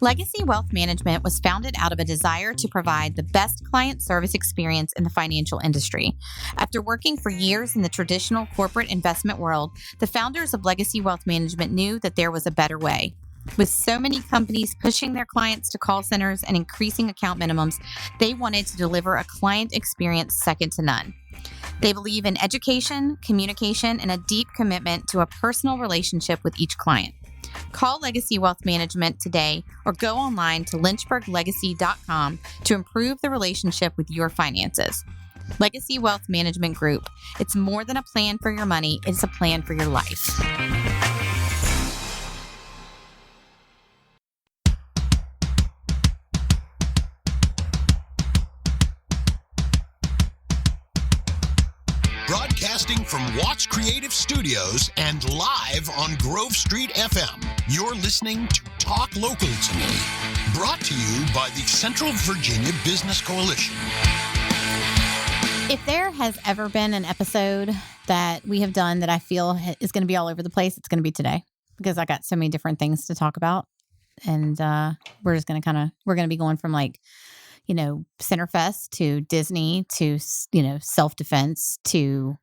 Legacy Wealth Management was founded out of a desire to provide the best client service experience in the financial industry. After working for years in the traditional corporate investment world, the founders of Legacy Wealth Management knew that there was a better way. With so many companies pushing their clients to call centers and increasing account minimums, they wanted to deliver a client experience second to none. They believe in education, communication, and a deep commitment to a personal relationship with each client. Call Legacy Wealth Management today or go online to lynchburglegacy.com to improve the relationship with your finances. Legacy Wealth Management Group. It's more than a plan for your money, it's a plan for your life. Broadcasting from Watts Creative Studios and live on Grove Street FM, you're listening to Talk Local to Me, brought to you by the Central Virginia Business Coalition. If there has ever been an episode that we have done that I feel is going to be all over the place, it's going to be today, because I got so many different things to talk about. And we're just going to we're going to be going from Centerfest to Disney to, self-defense to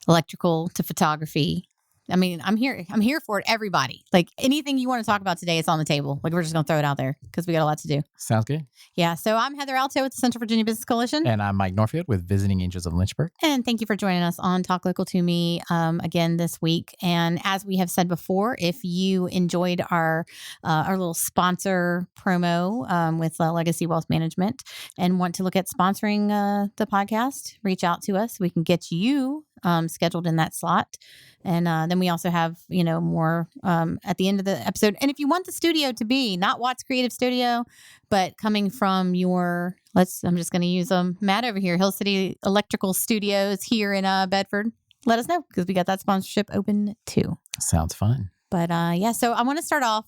electrical to photography. I mean, I'm here for it, everybody. Like anything you want to talk about today, it's on the table. Like we're just going to throw it out there because we got a lot to do. Sounds good. Yeah. So I'm Heather Alto with the Central Virginia Business Coalition. And I'm Mike Norfield with Visiting Angels of Lynchburg. And thank you for joining us on Talk Local to Me again this week. And as we have said before, if you enjoyed our little sponsor promo with Legacy Wealth Management and want to look at sponsoring the podcast, reach out to us. We can get you scheduled in that slot. And then we also have, more at the end of the episode. And if you want the studio to be not Watts Creative Studio, but coming from I'm just going to use Matt over here, Hill City Electrical Studios here in Bedford, let us know because we got that sponsorship open too. Sounds fun. But so I want to start off.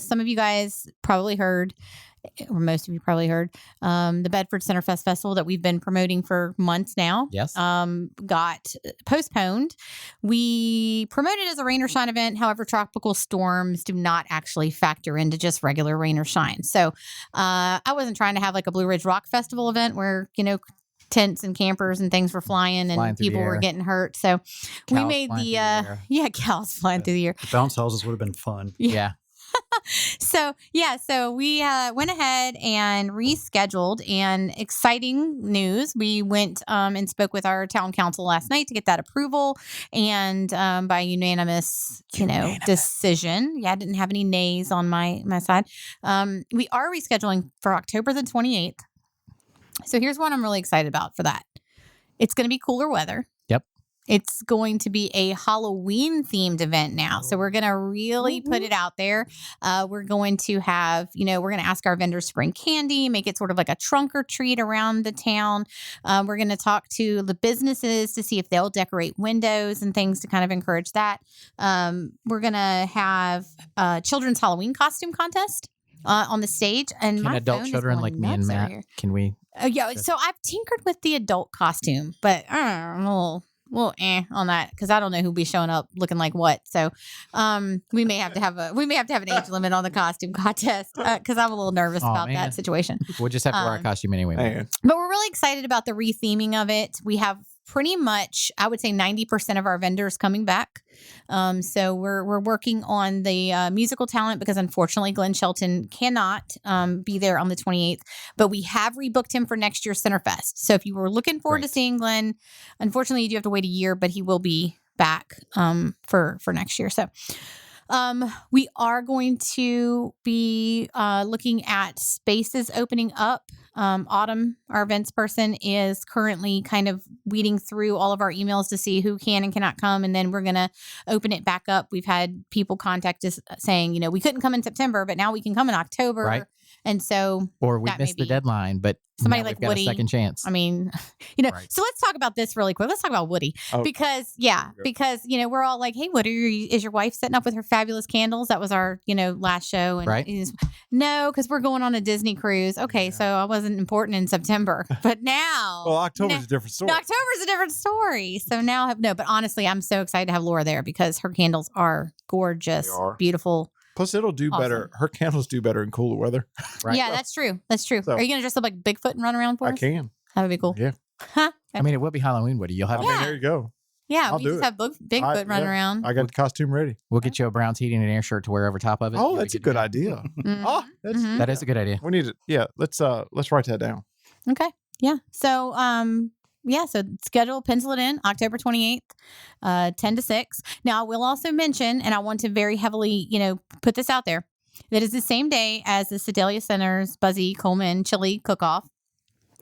Some of you guys probably heard, or most of you probably heard, the Bedford Centerfest Festival that we've been promoting for months now. Yes. Got postponed. We promoted it as a rain or shine event. However, tropical storms do not actually factor into just regular rain or shine. So I wasn't trying to have like a Blue Ridge Rock Festival event where, tents and campers and things were flying and people were getting hurt. So we made cows flying through the air. The bounce houses would have been fun. Yeah. So we went ahead and rescheduled, and exciting news. We went and spoke with our town council last night to get that approval, and by unanimous, decision. Yeah, I didn't have any nays on my side. We are rescheduling for October the 28th. So here's what I'm really excited about for that. It's going to be cooler weather. Yep. It's going to be a Halloween themed event now. So we're going to really put it out there. We're going to have, we're going to ask our vendors to bring candy, make it sort of like a trunk or treat around the town. We're going to talk to the businesses to see if they'll decorate windows and things to kind of encourage that. We're going to have a children's Halloween costume contest on the stage. And can adult children like me and Matt, can we? So I've tinkered with the adult costume, but I'm a little on that because I don't know who'll be showing up looking like what. So we may have to have an age limit on the costume contest because I'm a little nervous about that situation. We'll just have to wear our costume anyway. But we're really excited about the retheming of it. We have pretty much, I would say 90% of our vendors coming back. So we're working on the musical talent because unfortunately Glenn Shelton cannot be there on the 28th, but we have rebooked him for next year's Centerfest. So if you were looking forward to seeing Glenn, unfortunately you do have to wait a year, but he will be back for next year. So we are going to be looking at spaces opening up. Autumn, our events person, is currently kind of weeding through all of our emails to see who can and cannot come. And then we're going to open it back up. We've had people contact us saying, we couldn't come in September, but now we can come in October. Right. And so, or we missed the deadline, but somebody like Woody, a second chance. I mean, So let's talk about this really quick. Let's talk about Woody because we're all like, hey, Woody, is your wife setting up with her fabulous candles? That was our, last show. And no, because we're going on a Disney cruise. Okay. So I wasn't important in September, but now. Well, October's a different story. October's a different story. So now but honestly, I'm so excited to have Laura there because her candles are gorgeous, beautiful. Plus, it'll do better. Her candles do better in cooler weather. Right. Yeah, that's true. That's true. So, are you going to dress up like Bigfoot and run around for us? I can. That would be cool. Yeah. Huh? I mean, it will be Halloween, Woody. You'll have. There you go. Yeah, we just have Bigfoot running around. I got the costume ready. We'll get you a Browns heating and air shirt to wear over top of it. Oh, that's a good idea. Oh, that is a good idea. We need it. Yeah, let's write that down. Okay. Yeah. So, so schedule, pencil it in, October 28th, 10 to 6. Now, I will also mention, and I want to very heavily, put this out there, that is the same day as the Sedalia Center's Buzzy Coleman Chili Cook-Off.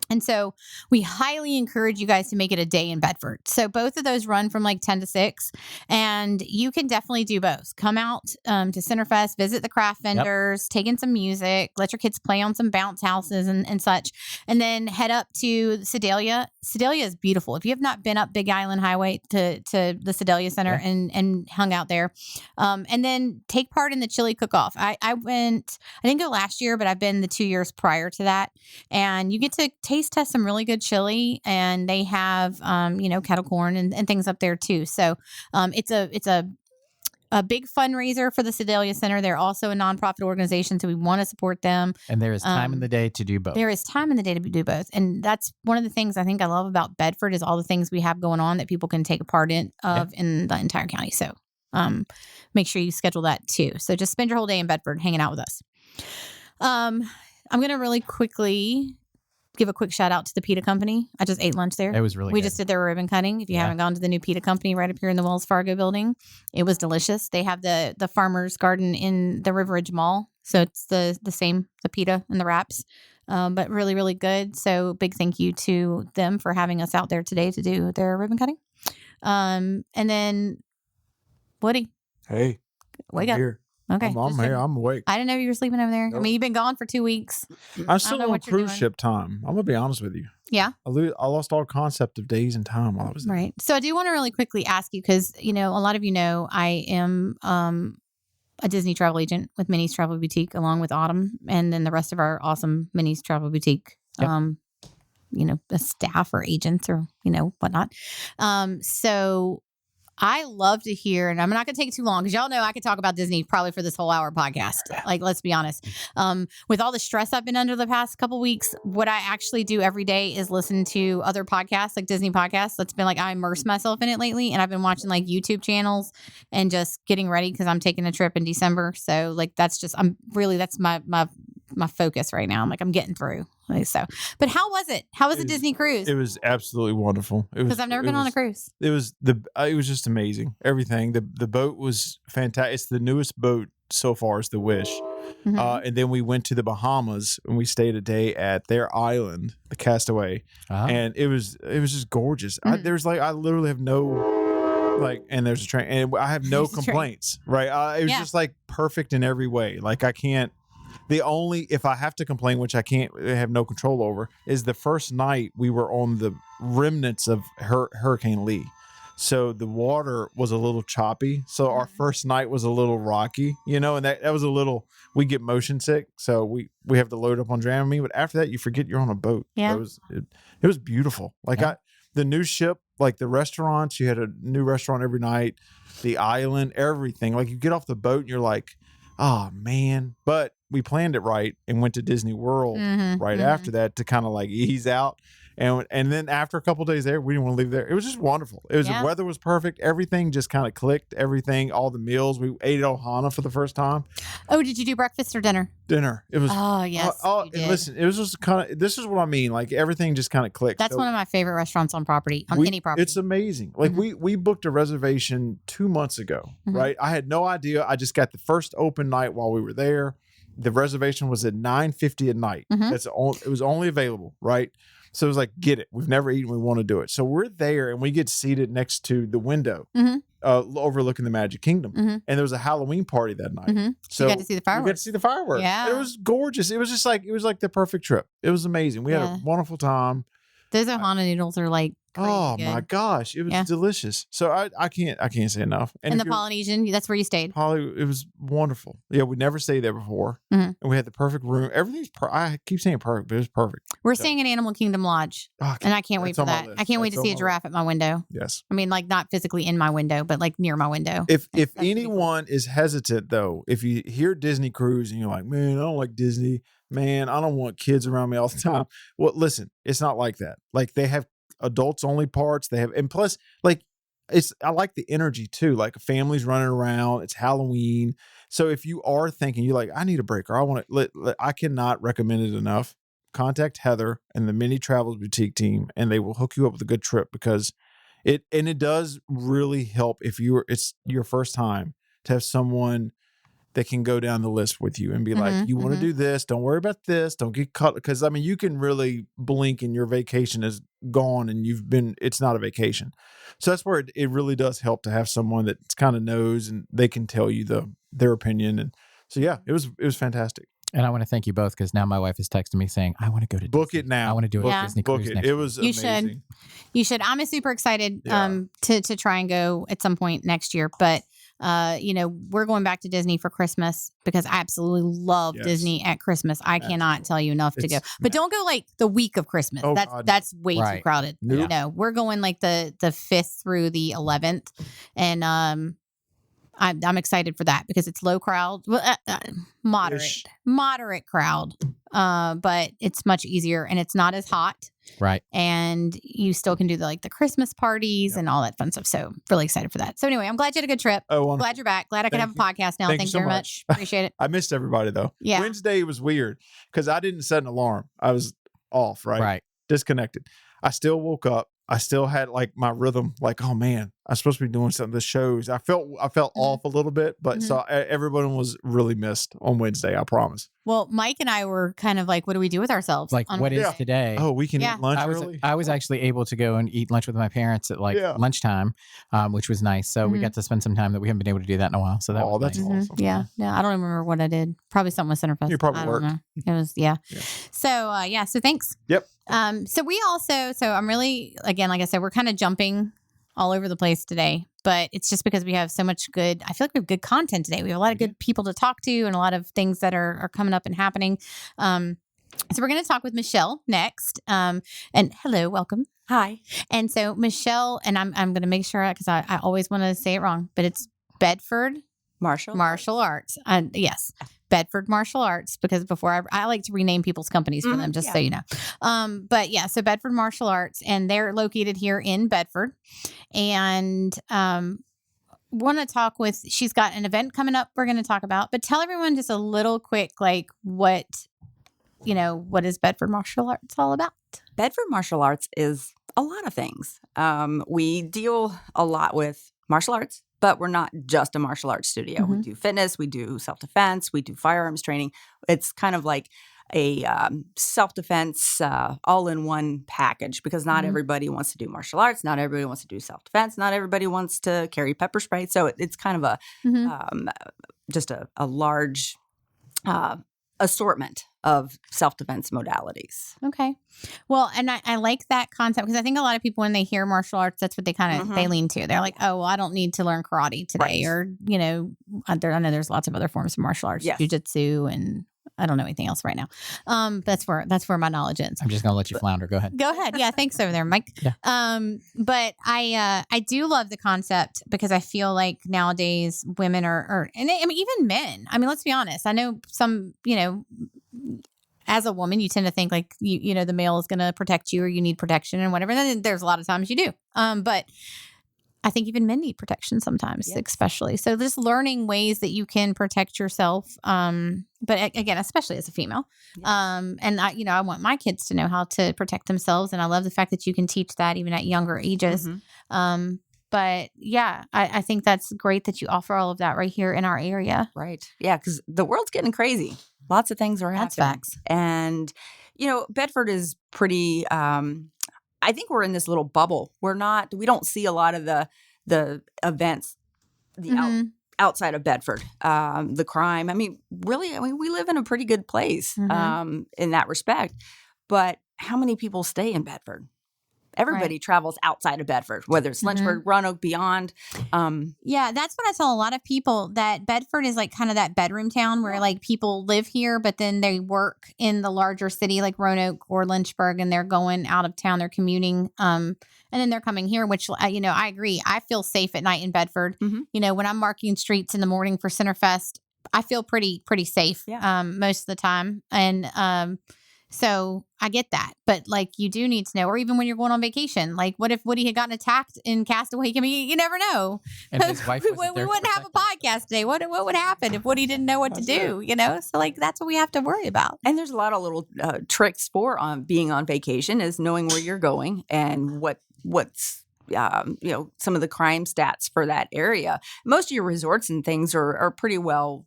And so we highly encourage you guys to make it a day in Bedford. So both of those run from like 10 to 6, and you can definitely do both. Come out to Centerfest, visit the craft vendors, take in some music, let your kids play on some bounce houses and such, and then head up to Sedalia. Sedalia is beautiful. If you have not been up Big Island Highway to the Sedalia Center and hung out there, and then take part in the chili cook-off. I didn't go last year, but I've been the 2 years prior to that, and you get to test some really good chili, and they have kettle corn and things up there too. So it's a big fundraiser for the Sedalia Center. They're also a nonprofit organization, so we want to support them. And there is time in the day to do both. There is time in the day to do both, and that's one of the things I think I love about Bedford is all the things we have going on that people can take a part in the entire county. So make sure you schedule that too. So just spend your whole day in Bedford hanging out with us. I'm going to really quickly give a quick shout out to the Pita Company. I just ate lunch there. It was really We good. just did their ribbon cutting. If you haven't gone to the new Pita Company right up here in the Wells Fargo building, it was delicious. They have the farmer's garden in the River Ridge Mall. So it's the same, the pita and the wraps, but really, really good. So big thank you to them for having us out there today to do their ribbon cutting. And then Woody. Hey. Wake up. Here. Okay. I'm here. I'm awake. I didn't know you were sleeping over there. Nope. I mean, you've been gone for 2 weeks. I'm still on cruise ship time. I'm going to be honest with you. Yeah. I lost all concept of days and time while I was there. Right. So I do want to really quickly ask you, because, a lot of you know I am a Disney travel agent with Minnie's Travel Boutique, along with Autumn, and then the rest of our awesome Minnie's Travel Boutique, the staff or agents or, whatnot. So I love to hear, and I'm not going to take too long because y'all know I could talk about Disney probably for this whole hour podcast. Like, let's be honest. With all the stress I've been under the past couple weeks, what I actually do every day is listen to other podcasts, like Disney podcasts. That's been like, I immerse myself in it lately. And I've been watching like YouTube channels and just getting ready because I'm taking a trip in December. So like, that's my focus right now. I'm like, I'm getting through. So, but how was it? How was the Disney cruise? It was absolutely wonderful. Because I've never been on a cruise. It was just amazing. Everything. The boat was fantastic. It's the newest boat so far is the Wish. Mm-hmm. And then we went to the Bahamas and we stayed a day at their island, the Castaway, and it was just gorgeous. Mm-hmm. I literally have no and there's a train, and I have no complaints. Right? It was just like perfect in every way. Like I can't. If I have to complain, which I have no control over, is the first night we were on the remnants of Hurricane Lee. So the water was a little choppy. So our first night was a little rocky, and that was a little, we get motion sick. So we have to load up on Dramamine. But after that, you forget you're on a boat. Yeah. It was beautiful. Like the new ship, like the restaurants, you had a new restaurant every night, the island, everything. Like you get off the boat and you're like, oh man. But we planned it right and went to Disney World after that to kind of like ease out. And then after a couple of days there, we didn't want to leave there. It was just wonderful. The weather was perfect. Everything just kind of clicked. Everything, all the meals. We ate at Ohana for the first time. Oh, did you do breakfast or dinner? Dinner. It was. Oh, yes. And listen, it was just kind of, this is what I mean. Like everything just kind of clicked. That's one of my favorite restaurants on any property. It's amazing. Like we booked a reservation 2 months ago, right? I had no idea. I just got the first open night while we were there. The reservation was at $9.50 at night. It was only available, right? So it was like, get it. We've never eaten. We want to do it. So we're there and we get seated next to the window overlooking the Magic Kingdom. And there was a Halloween party that night. So you got to see the fireworks. We got to see the fireworks. Yeah. And it was gorgeous. It was just like, the perfect trip. It was amazing. We had a wonderful time. Those Ohana noodles are like crazy my good. gosh, it was Yeah. delicious. So I can't say enough. And if the you're- Polynesian, that's where you stayed. it was wonderful. Yeah, we never stayed there before, Mhm. and we had the perfect room. Everything's I keep saying perfect, but it was perfect. We're So- staying in Animal Kingdom Lodge, Oh, and I can't wait that's for on my that. list. I can't wait That's to on see a my giraffe at my window. Yes. I mean, like not physically in my window, but like near my window. If That should be cool. anyone is hesitant though, if you hear Disney cruise and you're like, man, I don't like Disney, man, I don't want kids around me all the time. Well, listen, it's not like that. Like they have adults only parts. They have, and plus, like I like the energy too. Like families running around. It's Halloween. So if you are thinking you're like, I need a break, or I want to, I cannot recommend it enough. Contact Heather and the Mini Travels Boutique team, and they will hook you up with a good trip because it does really help if it's your first time to have someone that can go down the list with you and be like, you want to do this, don't worry about this, don't get caught, because I mean you can really blink and your vacation is gone and it's not a vacation. So that's where it really does help to have someone that kind of knows and they can tell you their opinion. And so yeah, it was fantastic. And I want to thank you both because now my wife is texting me saying, I want to go to Book Disney. it now. I want to do Yeah. a Disney Book cruise it. next It year. was You amazing. You should. I'm super excited Yeah. to try and go at some point next year. But we're going back to Disney for Christmas because I absolutely love Yes. Disney at Christmas. I cannot tell you enough to go. It's But don't go like the week of Christmas. Oh, God, no. That's way too Right. crowded. Nope. No, we're going like the 5th through the 11th, and I'm excited for that because it's low crowd, moderate crowd, but it's much easier and it's not as hot. Right. And you still can do the Christmas parties and all that fun stuff. So really excited for that. So anyway, I'm glad you had a good trip. Oh, wonderful. Glad you're back. Glad I could Thank have a podcast now. Thank Thank you you so very much. much. Appreciate it. I missed everybody though. Yeah. Wednesday was weird because I didn't set an alarm. I was off, right? Disconnected. I still woke up. I still had like my rhythm, like, oh man, I'm supposed to be doing some of the shows. I felt off a little bit, but so everyone was really missed on Wednesday, I promise. Well, Mike and I were kind of like, what do we do with ourselves? Like, what is today? Oh, we can Yeah. eat lunch I was early? I was actually able to go and eat lunch with my parents at lunchtime, which was nice. So we got to spend some time that we haven't been able to do that in a while. So that was that's nice. awesome. Yeah. No, I don't remember what I did. Probably something with Centerfest. You probably I don't worked. know. It was, yeah. So, so thanks. Yep. So we also, I'm really, again, like I said, we're kind of jumping all over the place today, but it's just because we have so much I feel like we have good content today. We have a lot of good people to talk to and a lot of things that are coming up and happening. So we're going to talk with Michelle next. And hello, welcome. Hi. And so Michelle, and I'm going to make sure, because I always want to say it wrong, but it's Bedford Marshall Arts. Yes. Bedford Martial Arts, because before I like to rename people's companies for them, just so you know. But yeah, so Bedford Martial Arts, and they're located here in Bedford. And want to talk with, she's got an event coming up we're going to talk about, but tell everyone just a little quick, like what is Bedford Martial Arts all about? Bedford Martial Arts is a lot of things. We deal a lot with martial arts, but we're not just a martial arts studio. We do fitness, we do self-defense, we do firearms training. It's kind of like a self-defense all-in-one package because not everybody wants to do martial arts, not everybody wants to do self-defense, not everybody wants to carry pepper spray. So it's kind of just a large assortment of self-defense modalities. Okay. Well, and I like that concept because I think a lot of people, when they hear martial arts, that's what they kind of they lean to. They're like, oh, well, I don't need to learn karate today. Right. Or, I know there's lots of other forms of martial arts, Yes. jujitsu, and I don't know anything else right now. That's where my knowledge ends. I'm just going to let you flounder. Go ahead. Go ahead. Yeah. Thanks over there, Mike. Yeah. But I do love the concept because I feel like nowadays women and even men, let's be honest. I know some, as a woman, you tend to think like, the male is going to protect you or you need protection and whatever. And then there's a lot of times you do. But I think even men need protection sometimes, especially. So just learning ways that you can protect yourself. But again, especially as a female. And I want my kids to know how to protect themselves. And I love the fact that you can teach that even at younger ages. But yeah, I think that's great that you offer all of that right here in our area. Right. Yeah, because the world's getting crazy. Lots of things are happening. That's facts. And, Bedford is pretty, I think we're in this little bubble. We don't see a lot of the events, outside of Bedford, the crime. Really, we live in a pretty good place in that respect. But how many people stay in Bedford? Everybody travels outside of Bedford, whether it's Lynchburg, Roanoke, beyond. Yeah, that's what I tell a lot of people, that Bedford is like kind of that bedroom town where like people live here, but then they work in the larger city like Roanoke or Lynchburg, and they're going out of town, they're commuting. And then they're coming here, which, I agree. I feel safe at night in Bedford. When I'm marking streets in the morning for Centerfest, I feel pretty safe most of the time. And so I get that. But like, you do need to know, or even when you're going on vacation, like what if Woody had gotten attacked in Castaway? I mean, you never know. And his wife we wouldn't have a podcast today. What would happen if Woody didn't know what to do? So like, that's what we have to worry about. And there's a lot of little tricks for being on vacation, is knowing where you're going and what's some of the crime stats for that area. Most of your resorts and things are pretty well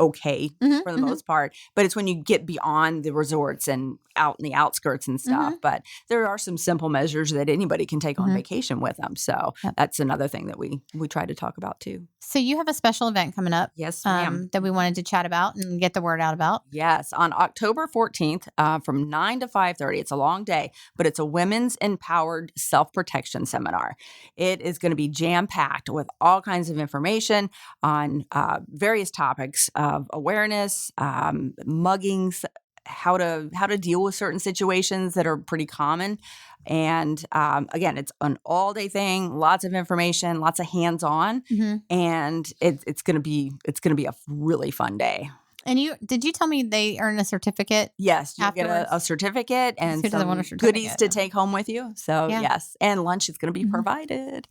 okay for the most part, but it's when you get beyond the resorts and out in the outskirts and stuff. But there are some simple measures that anybody can take on vacation with them. So that's another thing that we try to talk about too. So you have a special event coming up. Yes, ma'am. That we wanted to chat about and get the word out about. Yes, on October 14th from 9 to 5:30. It's a long day, but it's a women's empowered self-protection seminar. It is going to be jam-packed with all kinds of information on various topics of awareness, muggings, how to deal with certain situations that are pretty common. And again, it's an all-day thing, lots of information, lots of hands-on, and it's going to be a really fun day. And did you tell me they earn a certificate? Yes, you get a certificate and some goodies to take home with you. So yes, and lunch is going to be provided.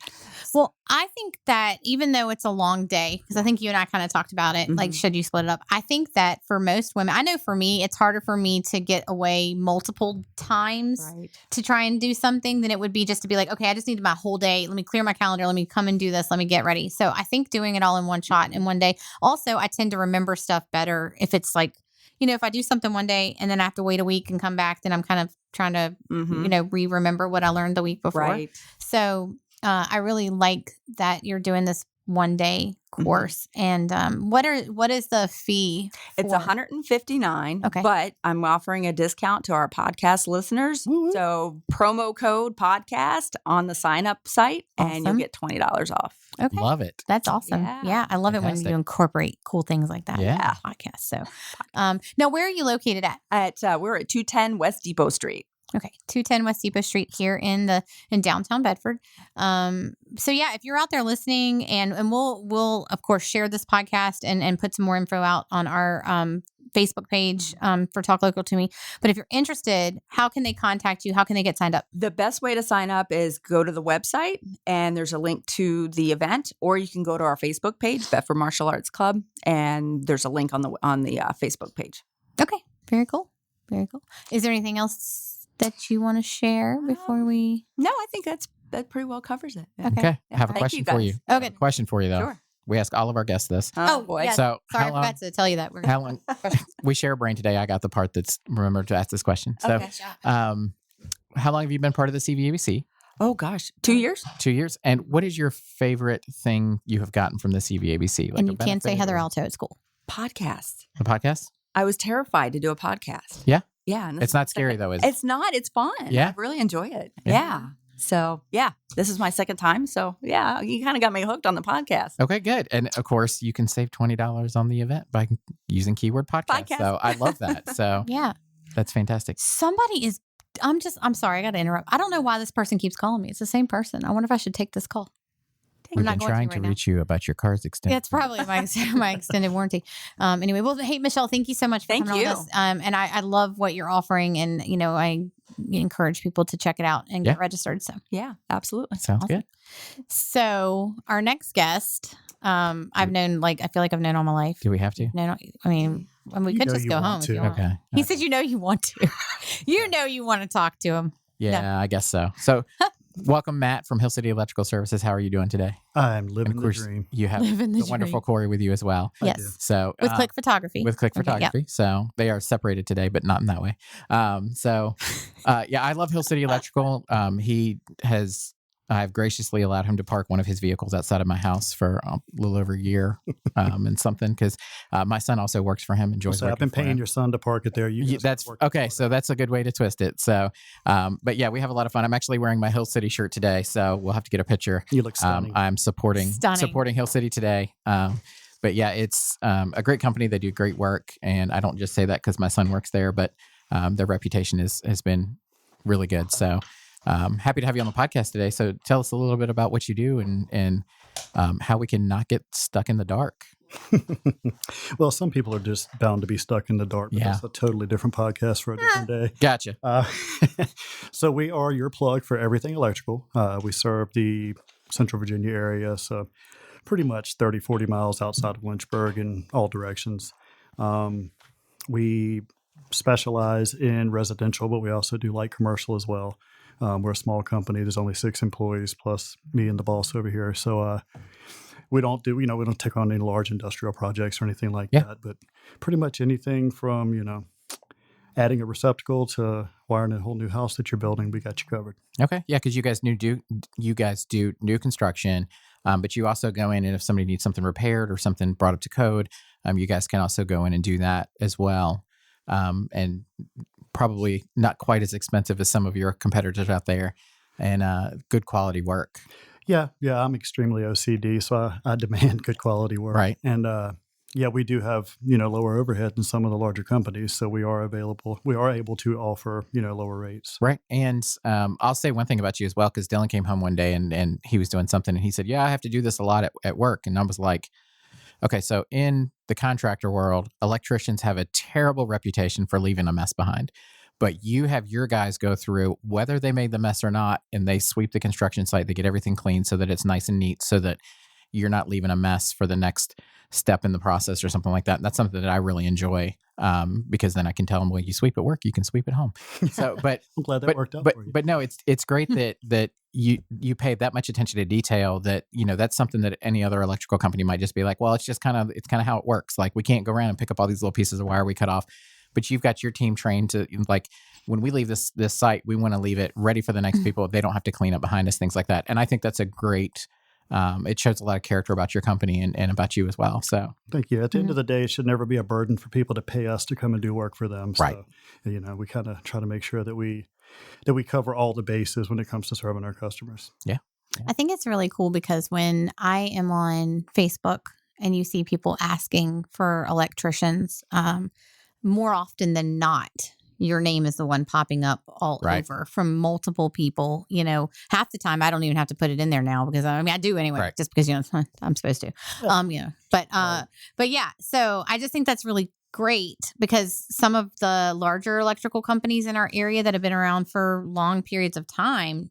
Well, I think that even though it's a long day, because I think you and I kind of talked about it, like, should you split it up? I think that for most women, I know for me, it's harder for me to get away multiple times to try and do something than it would be just to be like, okay, I just need my whole day. Let me clear my calendar. Let me come and do this. Let me get ready. So I think doing it all in one shot in one day. Also, I tend to remember stuff better if it's like, if I do something one day and then I have to wait a week and come back, then I'm kind of trying to, re-remember what I learned the week before. Right. So I really like that you're doing this one day course. And what is the fee? It's $159. Okay. But I'm offering a discount to our podcast listeners. So promo code podcast on the sign up site, and you'll get $20 off. Okay. Love it. That's awesome. Yeah. I love it when you incorporate cool things like that. Yeah. Podcast. So now, where are you located at? We're at 210 West Depot Street. Okay, 210 West Depot Street here in downtown Bedford. So yeah, if you're out there listening, and we'll of course share this podcast and put some more info out on our Facebook page for Talk Local to Me. But if you're interested, how can they contact you? How can they get signed up? The best way to sign up is go to the website, and there's a link to the event, or you can go to our Facebook page, Bedford Martial Arts Club, and there's a link on the Facebook page. Okay, very cool. Very cool. Is there anything else that you want to share before we? No, I think that pretty well covers it. Yeah. Okay. I have a question for you. Okay. Question for you though. Sure. We ask all of our guests this. Oh boy. Yeah. So sorry, I forgot to tell you that. How long? We share a brain today. I got the part that's remembered to ask this question. So, how long have you been part of the CVABC? Oh gosh, 2 years. 2 years. And what is your favorite thing you have gotten from the CVABC? Like, and you can't say Heather Alto at school. Podcast. A podcast? I was terrified to do a podcast. Yeah. Yeah. And it's not scary though, is it? It's not. It's fun. Yeah. I really enjoy it. Yeah. So this is my second time. So yeah, you kind of got me hooked on the podcast. Okay, good. And of course, you can save $20 on the event by using keyword podcast. So I love that. So yeah, that's fantastic. Somebody is. I'm sorry. I got to interrupt. I don't know why this person keeps calling me. It's the same person. I wonder if I should take this call. We've been trying to reach you about your car's extended. Yeah, it's probably my extended warranty. Anyway, well, hey, Michelle, thank you so much for coming on this. And I love what you're offering. And, I encourage people to check it out and get registered. So, yeah, absolutely. Sounds good. So our next guest, I've known, I feel like I've known all my life. Do we have to? No, I mean, we could just go home. If you want. Okay. He said, you want to. You want to talk to him. Yeah, I guess so. So welcome, Matt from Hill City Electrical Services. How are you doing today? I'm living the dream. You have the wonderful Corey with you as well. Yes. So with Click Photography. With Click Photography. Yep. So they are separated today, but not in that way. I love Hill City Electrical. He has I've graciously allowed him to park one of his vehicles outside of my house for a little over a year and something, because my son also works for him, enjoys So I've been paying your son to park it there. That's okay. So that's a good way to twist it. So, but yeah, we have a lot of fun. I'm actually wearing my Hill City shirt today, so we'll have to get a picture. You look stunning. I'm supporting Hill City today. But yeah, it's a great company. They do great work, and I don't just say that because my son works there, but their reputation has been really good. So happy to have you on the podcast today. So tell us a little bit about what you do and how we can not get stuck in the dark. Well, some people are just bound to be stuck in the dark. But that's a totally different podcast for a different day. Gotcha. So we are your plug for everything electrical. We serve the Central Virginia area, so pretty much 30, 40 miles outside of Lynchburg in all directions. We specialize in residential, but we also do light commercial as well. We're a small company. There's only 6 employees plus me and the boss over here. So we don't take on any large industrial projects or anything like that, but pretty much anything from, adding a receptacle to wiring a whole new house that you're building, we got you covered. Okay. Yeah, because you guys do new construction, but you also go in, and if somebody needs something repaired or something brought up to code, you guys can also go in and do that as well. And probably not quite as expensive as some of your competitors out there, and good quality work. Yeah, I'm extremely OCD, so I demand good quality work. Right. And we do have lower overhead than some of the larger companies, so we are able to offer lower rates. Right. And I'll say one thing about you as well, because Dylan came home one day and he was doing something, and he said, "Yeah, I have to do this a lot at work," and I was like, okay, so in the contractor world, electricians have a terrible reputation for leaving a mess behind. But you have your guys go through, whether they made the mess or not, and they sweep the construction site, they get everything clean so that it's nice and neat, so that you're not leaving a mess for the next step in the process or something like that. And that's something that I really enjoy, because then I can tell them, well, you sweep at work, you can sweep at home. So, but I'm glad that worked out for you. But no, it's great that you pay that much attention to detail, that, that's something that any other electrical company might just be like, well, it's kind of how it works. Like, we can't go around and pick up all these little pieces of wire we cut off. But you've got your team trained to, like, when we leave this site, we want to leave it ready for the next people. They don't have to clean up behind us, things like that. And I think that's a great, it shows a lot of character about your company and about you as well. So thank you. At the end of the day, it should never be a burden for people to pay us to come and do work for them. Right. So, we kind of try to make sure that we cover all the bases when it comes to serving our customers. Yeah. I think it's really cool because when I am on Facebook and you see people asking for electricians, more often than not, your name is the one popping up all over from multiple people. Half the time I don't even have to put it in there now, because I do anyway, just because I'm supposed to. But yeah. So I just think that's really great, because some of the larger electrical companies in our area that have been around for long periods of time,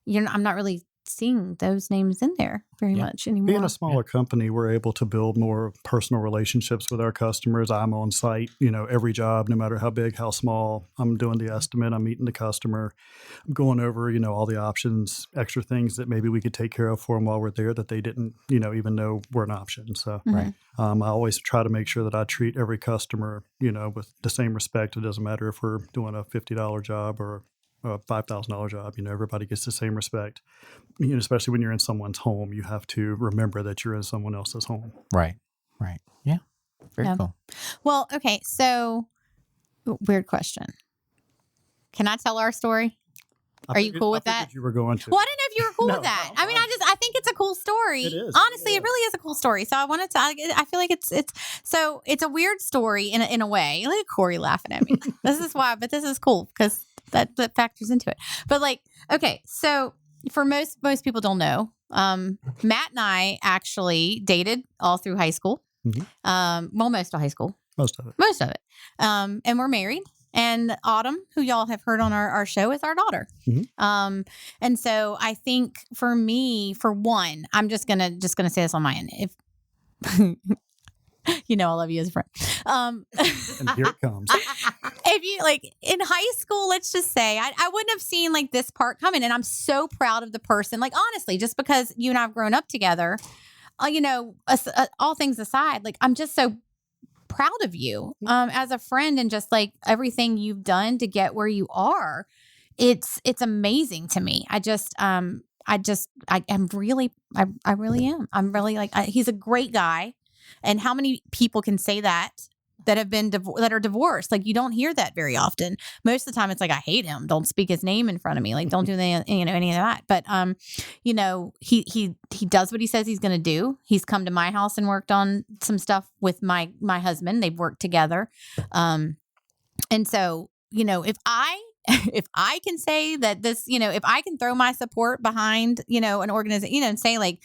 I'm not really seeing those names in there very much anymore. Being a smaller company, we're able to build more personal relationships with our customers. I'm on site, every job, no matter how big, how small. I'm doing the estimate. I'm meeting the customer. I'm going over, all the options, extra things that maybe we could take care of for them while we're there that they didn't, even know were an option. So I always try to make sure that I treat every customer, with the same respect. It doesn't matter if we're doing a $50 job or a $5,000 job. Everybody gets the same respect. Especially when you're in someone's home, you have to remember that you're in someone else's home. Right. Yeah. Very cool. Well, okay. So, weird question. Can I tell our story? Are you cool with that? You were going to. Well, I didn't know if you were cool with that. I mean, I think it's a cool story. It is. Honestly, it really is a cool story. So I wanted to. I feel like it's a weird story in a way. Look at Corey laughing at me. This is why, but this is cool because that factors into it. But okay, so for most people don't know, Matt and I actually dated all through high school. Mm-hmm. Most of high school. Most of it. And we're married. And Autumn, who y'all have heard on our show, is our daughter. Mm-hmm. And so I think for me, for one, I'm just gonna say this on my end. If I love you as a friend. And here it comes. If you in high school, let's just say I wouldn't have seen this part coming, and I'm so proud of the person. Honestly, just because you and I have grown up together, all things aside, I'm just so proud of you as a friend, and just everything you've done to get where you are. It's amazing to me. I just am really, I really am. I'm really like, he's a great guy. And how many people can say that have been that are divorced? Like, you don't hear that very often. Most of the time it's like, I hate him. Don't speak his name in front of me. Like, don't do any of that. But, he does what he says he's going to do. He's come to my house and worked on some stuff with my husband. They've worked together. And so, if I can say that this, if I can throw my support behind, an organization, and say like,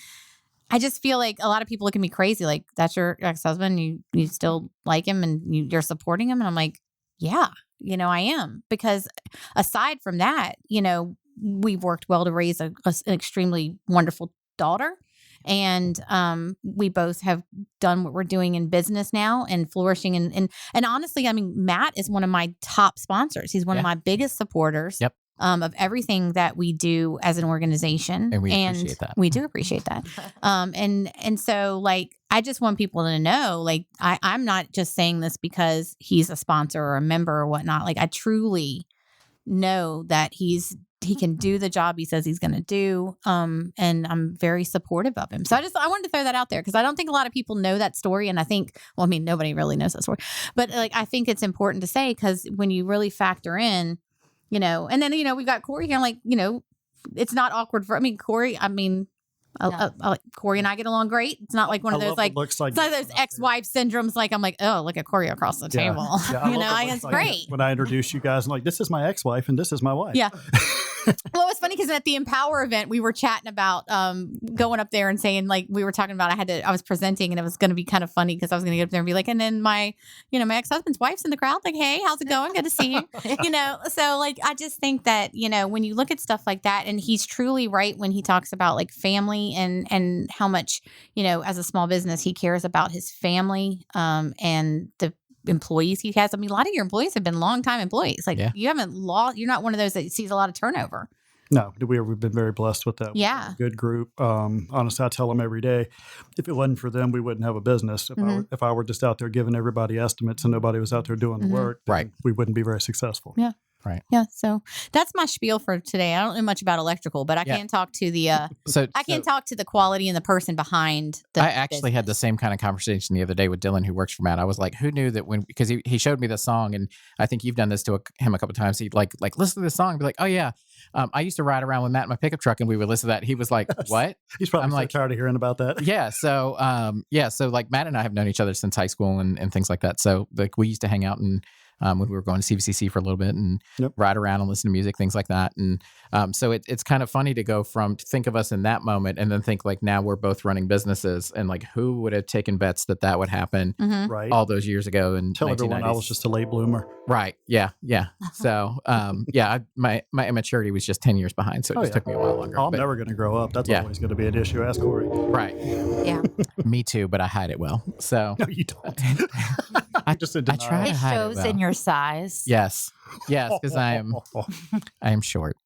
I just feel like a lot of people look at me crazy. Like, that's your ex-husband. You still like him and you're supporting him. And I'm like, yeah, I am. Because aside from that, we've worked well to raise an extremely wonderful daughter. And we both have done what we're doing in business now and flourishing. And honestly, I mean, Matt is one of my top sponsors. He's one of my biggest supporters. Yep. Of everything that we do as an organization. And we appreciate that. We do appreciate that. And so like, I just want people to know, like, I'm not just saying this because he's a sponsor or a member or whatnot. Like, I truly know that he can do the job he says he's going to do. And I'm very supportive of him. So I wanted to throw that out there because I don't think a lot of people know that story. And I think, nobody really knows that story, but like, I think it's important to say, because when you really factor in, and then, we've got Corey here. Like, it's not awkward Corey, Corey and I get along great. It's not like one of those, like, it's not those ex-wife syndromes. Like, I'm like, oh, look at Corey across the table. Yeah, it's great. When I introduce you guys, I'm like, this is my ex-wife and this is my wife. Yeah. Well, it was funny because at the Empower event, we were chatting about going up there and saying, like, we were talking about I was presenting and it was going to be kind of funny because I was going to get up there and be like, and then my ex-husband's wife's in the crowd, like, hey, how's it going? Good to see you. So like, I just think that, when you look at stuff like that, and he's truly right when he talks about like family and how much, as a small business, he cares about his family and the employees he has. I mean, a lot of your employees have been longtime employees. Like, you haven't lost, you're not one of those that sees a lot of turnover. No, we've been very blessed with that. Yeah. Good group. Honestly, I tell them every day, if it wasn't for them, we wouldn't have a business. If I were just out there giving everybody estimates and nobody was out there doing the work, right, we wouldn't be very successful. Yeah. Right. Yeah. So that's my spiel for today. I don't know much about electrical, but I can talk to the talk to the quality and the person behind the I actually had the same kind of conversation the other day with Dylan, who works for Matt. I was like, who knew that because he showed me the song, and I think you've done this to him a couple of times. He'd like listen to the song and be like, oh yeah, I used to ride around with Matt in my pickup truck and we would listen to that. He was like, what? He's probably tired of hearing about that. Yeah. So so like Matt and I have known each other since high school and things like that. So like we used to hang out and when we were going to CVCC for a little bit and ride around and listen to music, things like that. And so it's kind of funny to go from think of us in that moment and then think like now we're both running businesses and like who would have taken bets that would happen right all those years ago in Tell 1990s. everyone I was just a late bloomer. Right. Yeah. Yeah. So my immaturity was just 10 years behind. So it just took me a while longer. I'm never going to grow up. That's always going to be an issue. Ask Corey. Right. Yeah. Me too, but I hide it well. So no, you don't. I try to hide it well. In your size. Yes, because I am short.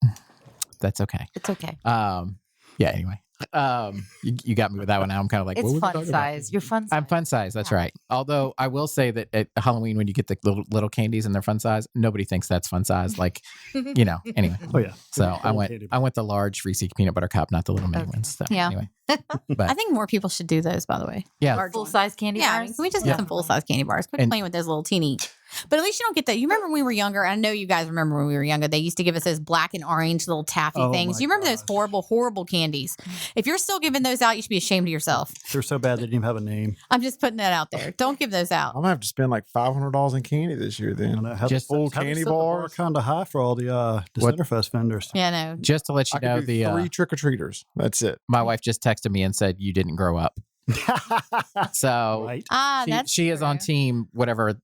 That's okay. It's okay. Anyway, you got me with that one. Now I'm kind of like, it's what fun size. You're fun size. I'm fun size. That's right. Although I will say that at Halloween, when you get the little candies and they're fun size, nobody thinks that's fun size. Like, anyway. Oh yeah. So I went the large Reese's peanut butter cup, not the little mini ones. So, anyway. But I think more people should do those, by the way. Yeah. Full size candy bars. bars. Can we just get some full size candy bars? Quit playing with those little teeny. But at least you don't get that. You remember when we were younger? I know you guys remember when we were younger. They used to give us those black and orange little taffy things. You remember those horrible, horrible candies? If you're still giving those out, you should be ashamed of yourself. They're so bad they didn't even have a name. I'm just putting that out there. Don't give those out. I'm gonna have to spend like $500 in candy this year. Then just full candy bars, kind of high for all the Centerfest vendors. Yeah, no. Just to let you know, the 3 trick or treaters. That's it. My wife just texted me and said you didn't grow up. So right. she is on team whatever.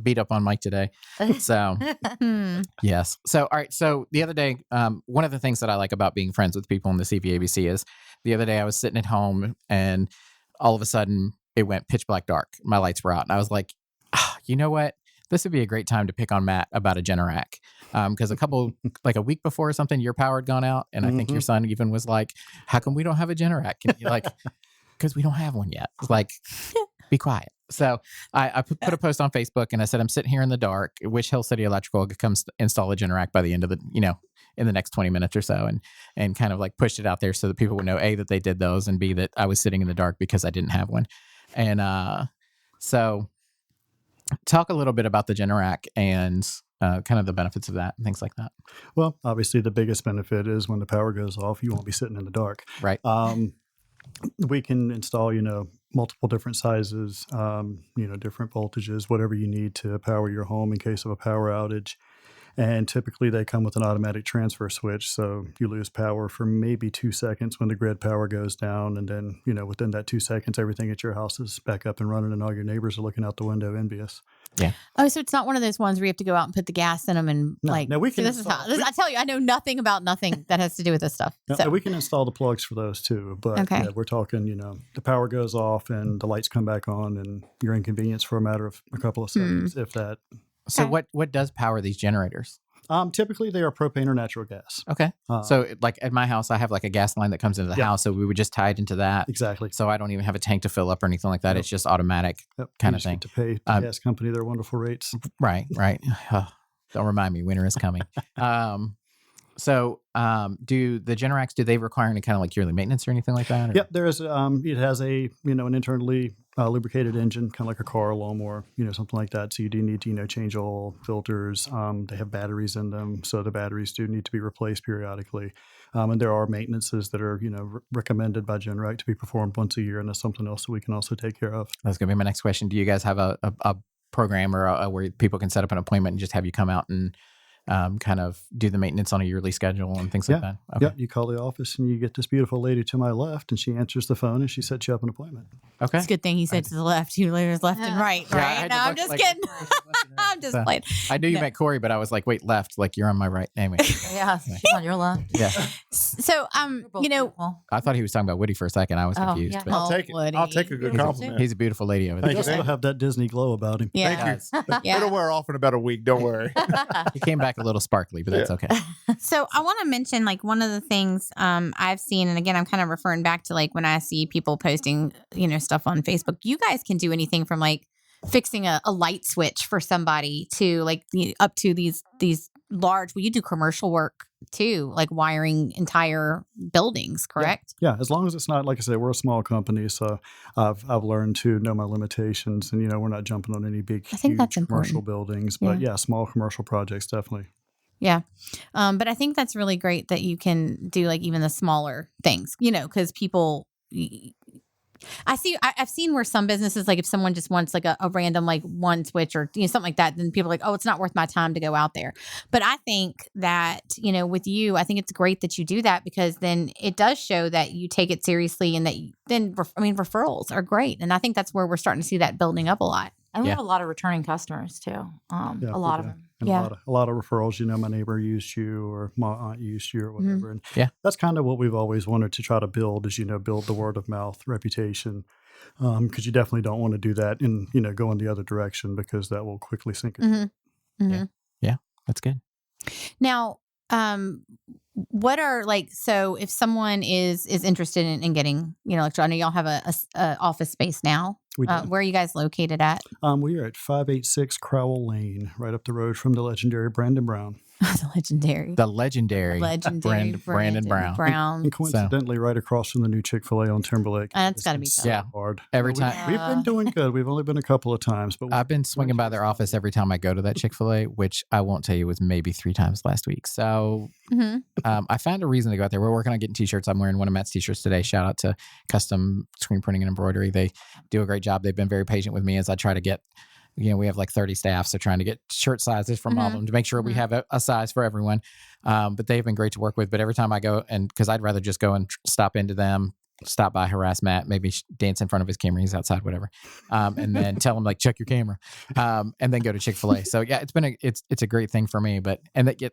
Beat up on Mike today. So yes. So all right. So the other day, one of the things that I like about being friends with people in the CVABC is the other day I was sitting at home and all of a sudden it went pitch black dark. My lights were out and I was like, you know what? This would be a great time to pick on Matt about a Generac. Because like a week before or something, your power had gone out. And I think your son even was like, how come we don't have a Generac? And you're like, because we don't have one yet. It's like, be quiet. So I put a post on Facebook and I said, I'm sitting here in the dark. I wish Hill City Electrical could come install a Generac by the end of the, in the next 20 minutes or so, and kind of like pushed it out there so that people would know A, that they did those, and B, that I was sitting in the dark because I didn't have one. And so talk a little bit about the Generac and kind of the benefits of that and things like that. Well, obviously, the biggest benefit is when the power goes off, you won't be sitting in the dark. Right. We can install, multiple different sizes, different voltages, whatever you need to power your home in case of a power outage. And typically they come with an automatic transfer switch. So you lose power for maybe 2 seconds when the grid power goes down. And then, within that 2 seconds, everything at your house is back up and running and all your neighbors are looking out the window envious. Yeah. Oh, so it's not one of those ones where you have to go out and put the gas in them and No, we can. I tell you, I know nothing about nothing that has to do with this stuff. No, we can install the plugs for those too. But Okay. we're talking, the power goes off and the lights come back on and you're inconvenienced for a matter of a couple of seconds, if that. So Okay. what does power these generators? Typically they are propane or natural gas. Okay. So like at my house, I have like a gas line that comes into the Yeah. house. So we would just tie it into that. Exactly. So I don't even have a tank to fill up or anything like that. Nope. It's just automatic Yep. kind You of just get thing. to pay the gas company their wonderful rates. Right. Don't remind me, winter is coming. So do the Generacs, do they require any kind of like yearly maintenance or anything like that? Or? Yep, there is. It has a an internally lubricated engine, kind of like a car, lawnmower, something like that. So you do need to change oil, filters. They have batteries in them, so the batteries do need to be replaced periodically. And there are maintenances that are recommended by Generac to be performed once a year, and that's something else that we can also take care of. That's going to be my next question. Do you guys have a program or where people can set up an appointment and just have you come out and kind of do the maintenance on a yearly schedule and things like that? Okay. Yeah, you call the office and you get this beautiful lady to my left, and she answers the phone and she sets you up an appointment. Okay. It's a good thing he said to the left. You there's left and right, Yeah, I right? had No, to I'm look just like- kidding. I'm just So, playing. I knew you No. meant Corey, but I was like, wait, left, like you're on my right. Anyway, Yeah, she's on your left. yeah. So, We're both beautiful. I thought he was talking about Woody for a second. I was Oh, confused. yeah. But I'll take it. Woody. I'll take a good He's a- compliment. he's a beautiful lady over He there. does still have that Disney glow about him. Yeah. Thank you. Yeah. It'll wear off in about a week. Don't worry. He came back a little sparkly, but that's okay. So I want to mention like one of the things I've seen, and again, I'm kind of referring back to like when I see people posting, stuff on Facebook. You guys can do anything from like fixing a light switch for somebody to like up to these large. Well, you do commercial work too, like wiring entire buildings, correct? Yeah, as long as it's not, like I said, we're a small company, so I've learned to know my limitations, and we're not jumping on any big, I think huge that's commercial important. buildings, but yeah, small commercial projects definitely. Yeah. But I think that's really great that you can do like even the smaller things, because people, I've seen where some businesses, like if someone just wants like a random, like one switch or something like that, then people are like, oh, it's not worth my time to go out there. But I think that, with you, I think it's great that you do that because then it does show that you take it seriously and that referrals are great. And I think that's where we're starting to see that building up a lot. And we Yeah. have a lot of returning customers too. Yeah, A lot of we do. them. And Yeah. a lot of referrals, my neighbor used you or my aunt used you or whatever. And Yeah. that's kind of what we've always wanted to try to build is, build the word of mouth reputation. Because you definitely don't want to do that and, go in the other direction because that will quickly sink it. Mm-hmm. Mm-hmm. Yeah, that's good. Now, what are like, so if someone is interested in getting, I know y'all have a office space now. We do. Where are you guys located at? We are at 586 Crowell Lane, right up the road from the legendary Brandon Brown. The legendary. The legendary, Brandon Brown. And coincidentally, right across from the new Chick-fil-A on Timberlake. That's It's gotta been be so fun. Yeah. hard. Every We- time- We've been doing good. We've only been a couple of times. But I've been swinging by their office every time I go to that Chick-fil-A, which I won't tell you was maybe 3 times last week. So Mm-hmm. I found a reason to go out there. We're working on getting t-shirts. I'm wearing one of Matt's t-shirts today. Shout out to Custom Screen Printing and Embroidery. They do a great job. They've been very patient with me as I try to get, we have like 30 staff. So trying to get shirt sizes from all of them to make sure we have a size for everyone. But they've been great to work with. But every time I go, and because I'd rather just go and stop into them, stop by, harass Matt, maybe dance in front of his camera. He's outside, whatever. And then tell him like, check your camera. And then go to Chick-fil-A. So yeah, it's a great thing for me. But,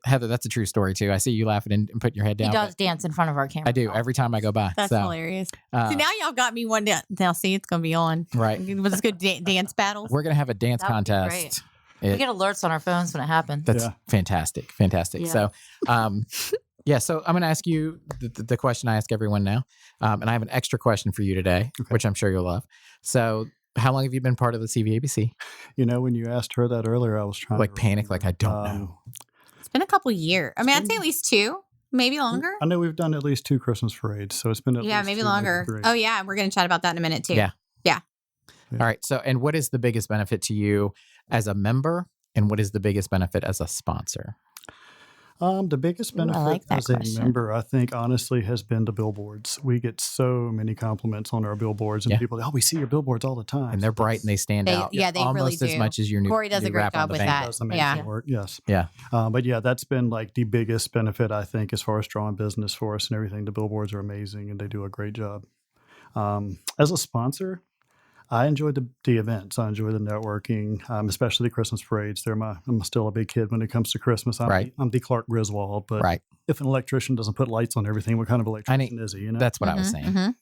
Heather, that's a true story too. I see you laughing and putting your head He down. does dance in front of our camera. I do every time I go by. That's So, hilarious. uh, See, now y'all got me one down. Now, see, it's going to be on. Right. Let's go dance battles. We're going to have a dance That would be contest. We get alerts on our phones when it happens. That's Yeah. fantastic. Yeah. So, so I'm going to ask you the question I ask everyone now. And I have an extra question for you today, which I'm sure you'll love. So how long have you been part of the CVABC? when you asked her that earlier, I was trying Like to panic, remember. like I don't know. It's been a couple years. I mean, I'd say at least 2, maybe longer. I know we've done at least 2 Christmas parades, so it's been at Yeah, least maybe 2, longer. 3. Oh yeah, we're going to chat about that in a minute too. Yeah. Yeah. Yeah. All right. So, and what is the biggest benefit to you as a member, and what is the biggest benefit as a sponsor? The biggest Ooh, I benefit like that as a question. member, I think, honestly, has been the billboards. We get so many compliments on our billboards, and Yeah. people, we see your billboards all the time. And they're bright and they stand out. Yeah, they really almost do. as much as your new. Corey does new a great wrap on job the with van. that. Does amazing Yeah. work. Yes. Yeah. But yeah, that's been like the biggest benefit, I think, as far as drawing business for us and everything. The billboards are amazing and they do a great job. As a sponsor, I enjoy the events. I enjoy the networking, especially the Christmas parades. I'm still a big kid when it comes to Christmas. Right. I'm the Clark Griswold, but Right. if an electrician doesn't put lights on everything, what kind of electrician is he? You know. That's what I was saying. Mhm.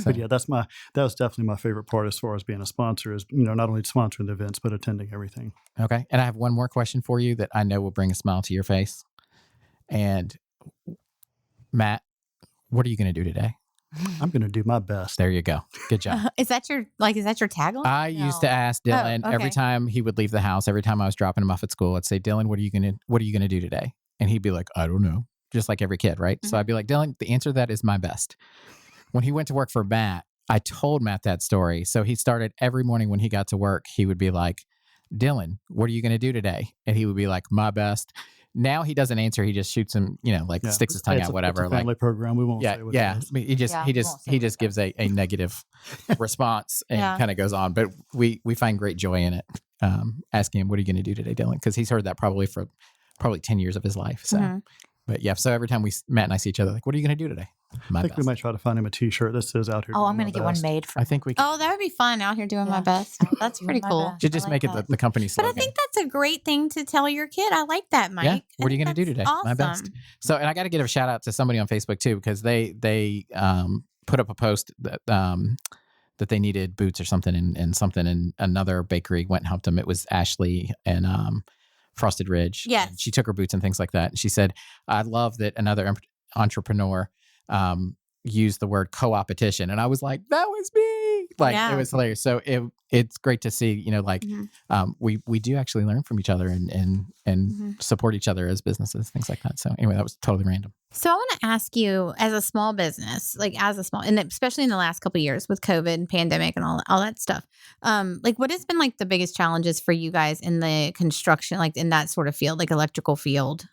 But yeah, that was definitely my favorite part as far as being a sponsor is, not only sponsoring the events, but attending everything. Okay. And I have one more question for you that I know will bring a smile to your face. And Matt, what are you going to do today? I'm going to do my best. There you go. Good job. Is that your tagline? I used to ask Dylan Oh, okay. every time he would leave the house, every time I was dropping him off at school, I'd say, Dylan, what are you gonna do today? And he'd be like, I don't know. Just like every kid, right? So I'd be like, Dylan, the answer to that is my best. When he went to work for Matt, I told Matt that story. So he started every morning when he got to work, he would be like, Dylan, what are you gonna do today? And he would be like, my best. Now he doesn't answer. He just shoots him, sticks his tongue out, whatever. It's a family program. We won't say what it is. He just Yeah, he we just won't say he what just gives a negative response and Yeah. kind of goes on. But we find great joy in it. Asking him, what are you going to do today, Dylan? Because he's heard that probably for 10 years of his life. So, Mhm. but yeah. So every time Matt and I see each other, like, what are you going to do today? My I think we best. might try to find him a T-shirt that says "Out here." Oh, doing I'm going my to get one best. made for I think we could Oh, that would be fun out here doing my Yeah. best. That's Doing pretty my cool. best. should just I make like it that. the company But slogan. I think that's a great thing to tell your kid. I like that, Mike. Yeah. What I are you think going to do that's today? Awesome. My best. So, and I got to give a shout out to somebody on Facebook too, because they put up a post that they needed boots or something, and another bakery went and helped them. It was Ashley and Frosted Ridge. Yes. And she took her boots and things like that. And she said, I love that another entrepreneur used the word co-opetition. And I was like, that was me. Like, Yeah. it was hilarious. So it's great to see, Mhm. we do actually learn from each other and Mhm. support each other as businesses, things like that. So anyway, that was totally random. So I want to ask you, as a small business, and especially in the last couple of years with COVID and pandemic and all that stuff, what has been like the biggest challenges for you guys in the construction, like in that sort of field, like electrical field?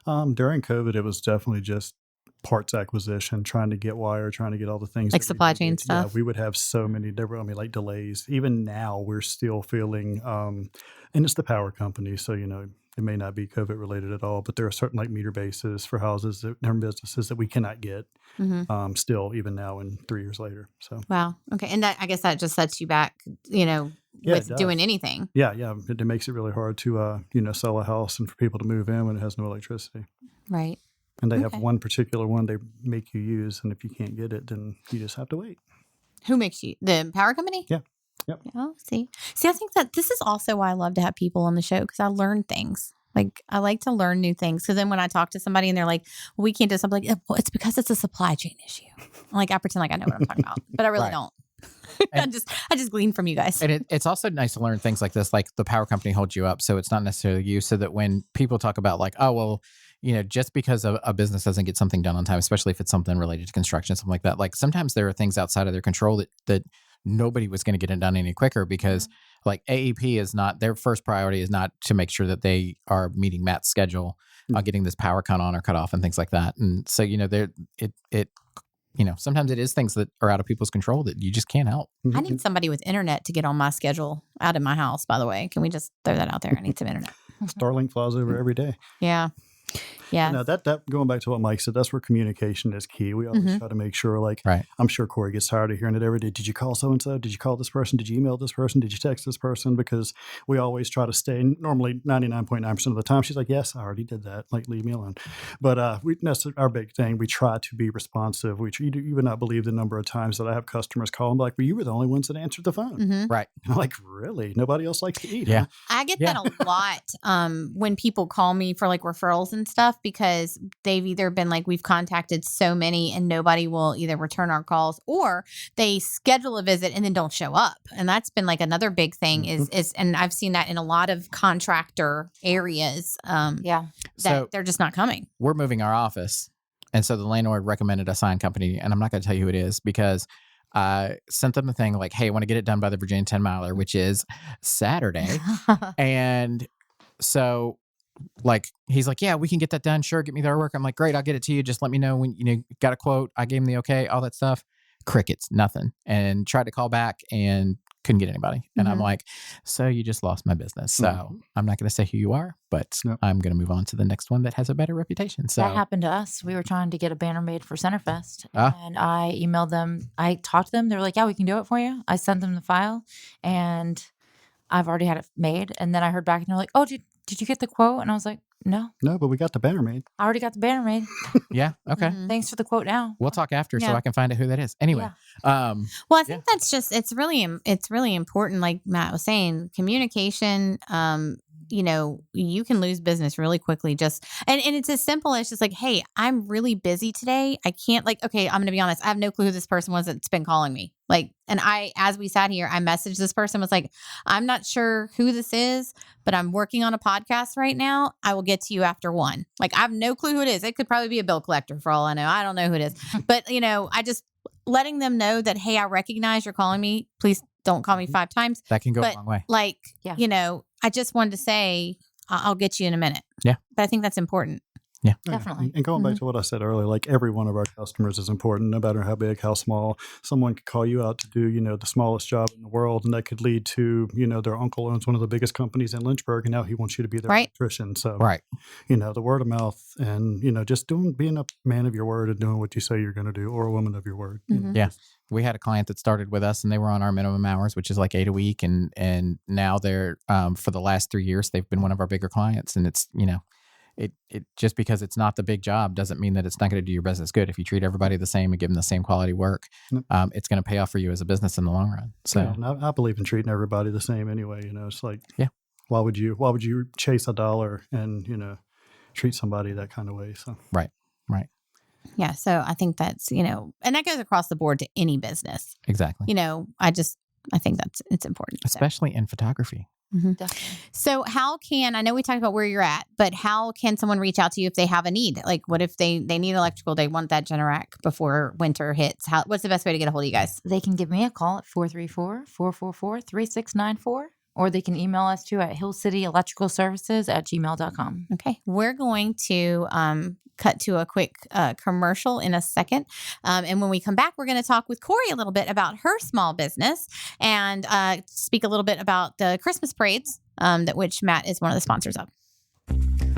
During COVID, it was definitely just parts acquisition, trying to get wire, trying to get all the things Like that we supply chain needed. stuff? Yeah, we would have so many. Like delays. Even now, we're still feeling, and it's the power company, so it may not be COVID related at all, but there are certain like meter bases for houses and businesses that we cannot get. Mm-hmm. Still, even now, and 3 years later. So Wow. Okay. And I guess that just sets you back, Yeah, with it doing does. anything. yeah, it makes it really hard to sell a house and for people to move in when it has no electricity. Right. And they have Okay. one particular one they make you use, and if you can't get it, then you just have to wait. Who makes you? The power company? Yeah. Yep. Oh, see, I think that this is also why I love to have people on the show, because I learn things. Like, I like to learn new things. Because then when I talk to somebody and they're like, well, we can't do something, like, well, it's because it's a supply chain issue. Like, I pretend like I know what I'm talking about, but I really Right. don't. And- I just glean from you guys. And it's also nice to learn things like this, like the power company holds you up. So it's not necessarily you. So that when people talk about like, oh, well, just because a business doesn't get something done on time, especially if it's something related to construction, something like that, like sometimes there are things outside of their control that nobody was going to get it done any quicker because like AEP is not, their first priority is not to make sure that they are meeting Matt's schedule, getting this power cut on or cut off and things like that. And so, sometimes it is things that are out of people's control that you just can't help. I need somebody with internet to get on my schedule out of my house, by the way. Can we just throw that out there? I need some internet. Starlink flies over every day. Yeah. Yeah. No, that going back to what Mike said, that's where communication is key. We always Mhm. try to make sure, like, Right. I'm sure Corey gets tired of hearing it every day. Did you call so-and-so? Did you call this person? Did you email this person? Did you text this person? Because we always try to stay, normally 99.9% of the time, she's like, yes, I already did that. Like, leave me alone. But that's our big thing. We try to be responsive. You would not believe the number of times that I have customers call and be like, well, you were the only ones that answered the phone. Mhm. Right. And I'm like, really? Nobody else likes to eat, Yeah. huh? I get Yeah. that a lot when people call me for like referrals and stuff. because they've either been like, we've contacted so many and nobody will either return our calls, or they schedule a visit and then don't show up. And that's been like another big thing is, and I've seen that in a lot of contractor areas. Yeah. That they're just not coming. We're moving our office. And so the landlord recommended a sign company, and I'm not going to tell you who it is because I sent them a thing like, hey, I want to get it done by the Virginia 10 miler, which is Saturday. And so like, he's like, yeah, we can get that done. Sure. Get me the artwork. I'm like, great. I'll get it to you. Just let me know when, got a quote. I gave him the okay, all that stuff. Crickets, nothing. And tried to call back and couldn't get anybody. And I'm like, so you just lost my business. So I'm not going to say who you are, but I'm going to move on to the next one that has a better reputation. So that happened to us. We were trying to get a banner made for Centerfest, and I emailed them. I talked to them. They were like, yeah, we can do it for you. I sent them the file, and I've already had it made. And then I heard back, and they're like, oh, did you get the quote? And I was like, no, but we got the banner made. I already got the banner made. Yeah. Okay. Thanks for the quote now. We'll talk after so I can find out who that is. Anyway. Well, I think that's just, it's really important. Like Matt was saying, communication, you can lose business really quickly. And it's as simple as just like, hey, I'm really busy today. I can't okay, I'm going to be honest. I have no clue who this person was that's been calling me. And as we sat here, I messaged this person, was like, I'm not sure who this is, but I'm working on a podcast right now. I will get to you after 1. I have no clue who it is. It could probably be a bill collector for all I know. I don't know who it is, but I just letting them know that, hey, I recognize you're calling me. Please don't call me 5 times. That can go a long way. I just wanted to say, I'll get you in a minute. Yeah. But I think that's important. Yeah, definitely. And going back to what I said earlier, like every one of our customers is important, no matter how big, how small. Someone could call you out to do, the smallest job in the world, and that could lead to, their uncle owns one of the biggest companies in Lynchburg, and now he wants you to be their electrician. So, the word of mouth and, just being a man of your word and doing what you say you're going to do, or a woman of your word. Yeah. We had a client that started with us and they were on our minimum hours, which is like 8 a week. And now they're, for the last 3 years, they've been one of our bigger clients. And it's, it just because it's not the big job doesn't mean that it's not going to do your business good. If you treat everybody the same and give them the same quality work, it's going to pay off for you as a business in the long run. So I believe in treating everybody the same anyway. It's like, why would you chase a dollar and, treat somebody that kind of way? So Right. Yeah. So I think that's, and that goes across the board to any business. Exactly. I think it's important. Especially in photography. Definitely. So I know we talked about where you're at, but how can someone reach out to you if they have a need? Like what if they need electrical, they want that Generac before winter hits? What's the best way to get a hold of you guys? They can give me a call at 434-444-3694, or they can email us too at hillcityelectricalservices@gmail.com. Okay. We're going to cut to a quick commercial in a second. And when we come back, we're going to talk with Corey a little bit about her small business and speak a little bit about the Christmas parades, which Matt is one of the sponsors of.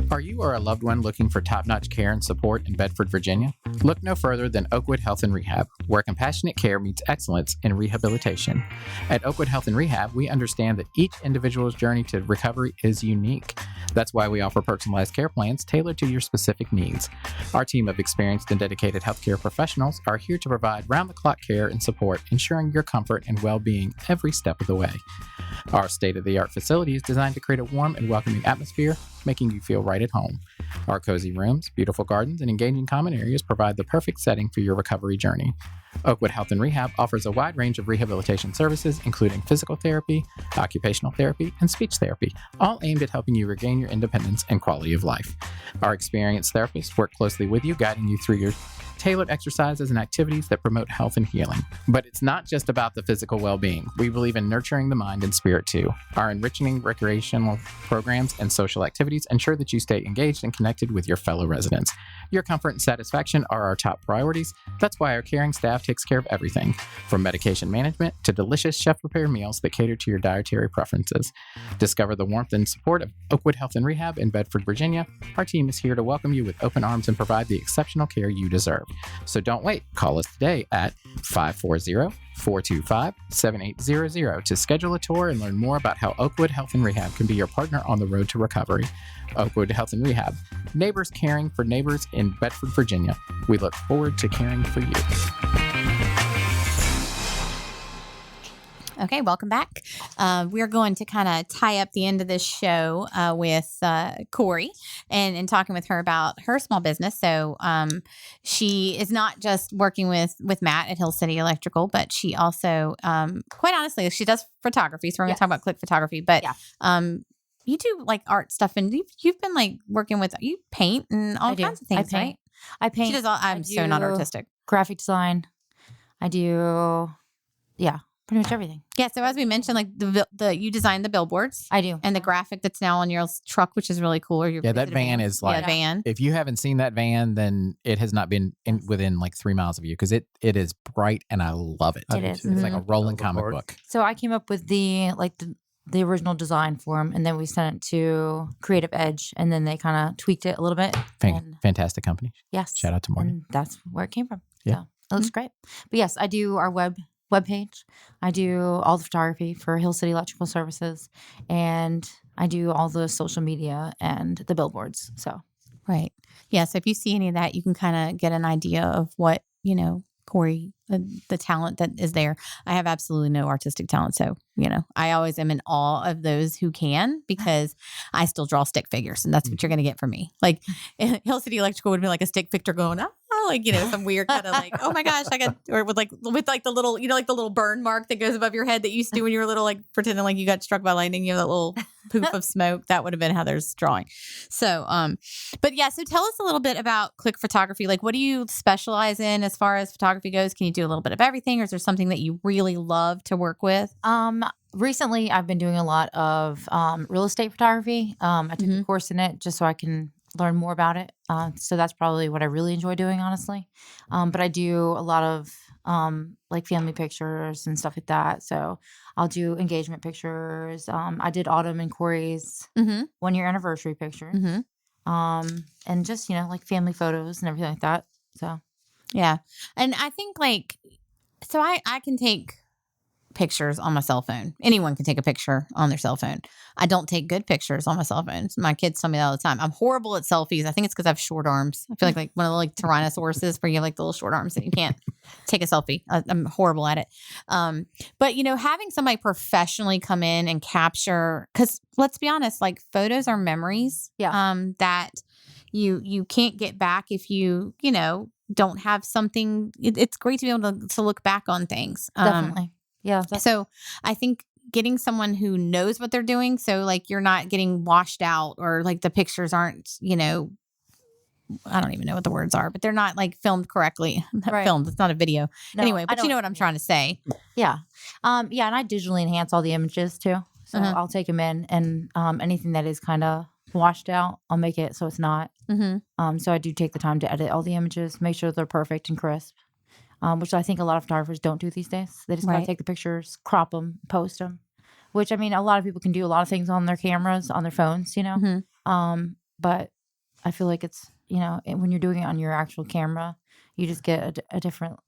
Are you or a loved one looking for top-notch care and support in Bedford, Virginia? Look no further than Oakwood Health and Rehab, where compassionate care meets excellence in rehabilitation. At Oakwood Health and Rehab, we understand that each individual's journey to recovery is unique. That's why we offer personalized care plans tailored to your specific needs. Our team of experienced and dedicated healthcare professionals are here to provide round-the-clock care and support, ensuring your comfort and well-being every step of the way. Our state-of-the-art facility is designed to create a warm and welcoming atmosphere, making you feel right at home. Our cozy rooms, beautiful gardens, and engaging common areas provide the perfect setting for your recovery journey. Oakwood Health and Rehab offers a wide range of rehabilitation services, including physical therapy, occupational therapy, and speech therapy, all aimed at helping you regain your independence and quality of life. Our experienced therapists work closely with you, guiding you through your tailored exercises and activities that promote health and healing. But it's not just about the physical well-being. We believe in nurturing the mind and spirit too. Our enriching recreational programs and social activities ensure that you stay engaged and connected with your fellow residents. Your comfort and satisfaction are our top priorities. That's why our caring staff takes care of everything, from medication management to delicious chef-prepared meals that cater to your dietary preferences. Discover the warmth and support of Oakwood Health and Rehab in Bedford, Virginia. Our team is here to welcome you with open arms and provide the exceptional care you deserve. So don't wait. Call us today at 540-425-7800 to schedule a tour and learn more about how Oakwood Health and Rehab can be your partner on the road to recovery. Oakwood Health and Rehab. Neighbors caring for neighbors in Bedford, Virginia. We look forward to caring for you. Okay, welcome back. We're going to kind of tie up the end of this show with Corey and talking with her about her small business. So she is not just working with Matt at Hill City Electrical, but she also, quite honestly, she does photography. So we're going to talk about click photography. But you do like art stuff, and you've been like working with, you paint and all kinds of things, right? I paint. She does all, I'm so not artistic. Graphic design. I do, pretty much everything. Yeah. So as we mentioned, like the you designed the billboards. I do. And the graphic that's now on your truck, which is really cool. Or your, that van is like, van. If you haven't seen that van, then it has not been within like 3 miles of you, because it is bright and I love it. It is. It's like a rolling comic book. So I came up with the original design for them, and then we sent it to Creative Edge, and then they kind of tweaked it a little bit. Fantastic company. Yes. Shout out to Morgan. And that's where it came from. Yeah. So it looks great. But yes, I do our web page. I do all the photography for Hill City Electrical Services, and I do all the social media and the billboards. So, right. Yeah. So if you see any of that, you can kind of get an idea of what, Corey, the talent that is there. I have absolutely no artistic talent. So, I always am in awe of those who can, because I still draw stick figures, and that's what you're going to get from me. Like Hill City Electrical would be like a stick picture going, some weird kind of like, oh my gosh, or with the little, like the little burn mark that goes above your head that you used to do when you were little, like pretending like you got struck by lightning, that little poof of smoke. That would have been Heather's drawing. So, but yeah, so tell us a little bit about click photography. Like, what do you specialize in as far as photography goes? Can you do a little bit of everything, or is there something that you really love to work with? Recently I've been doing a lot of real estate photography. I took a course in it just so I can learn more about it. So that's probably what I really enjoy doing, honestly. But I do a lot of like family pictures and stuff like that. So I'll do engagement pictures. I did Autumn and Corey's 1-year anniversary picture. And just, like family photos and everything like that. So, yeah. And I think so I can take pictures on my cell phone. Anyone can take a picture on their cell phone. I don't take good pictures on my cell phone. My kids tell me that all the time. I'm horrible at selfies. I think it's because I have short arms. I feel like one of the Tyrannosauruses where you have like the little short arms that you can't take a selfie. I'm horrible at it. But having somebody professionally come in and capture, because let's be honest, like photos are memories. That you can't get back if you don't have something. It's great to be able to look back on things. Definitely. Yeah. So I think getting someone who knows what they're doing, so like you're not getting washed out, or like the pictures aren't, I don't even know what the words are, but they're not like filmed correctly. Filmed. It's not a video. No, anyway, but you know what I'm trying to say. Yeah. And I digitally enhance all the images too. So I'll take them in, and anything that is kind of washed out, I'll make it so it's not. So I do take the time to edit all the images, make sure they're perfect and crisp. Which I think a lot of photographers don't do these days. They just gotta take the pictures, crop them, post them. Which, I mean, a lot of people can do a lot of things on their cameras, on their phones, But I feel like it's, when you're doing it on your actual camera, you just get a different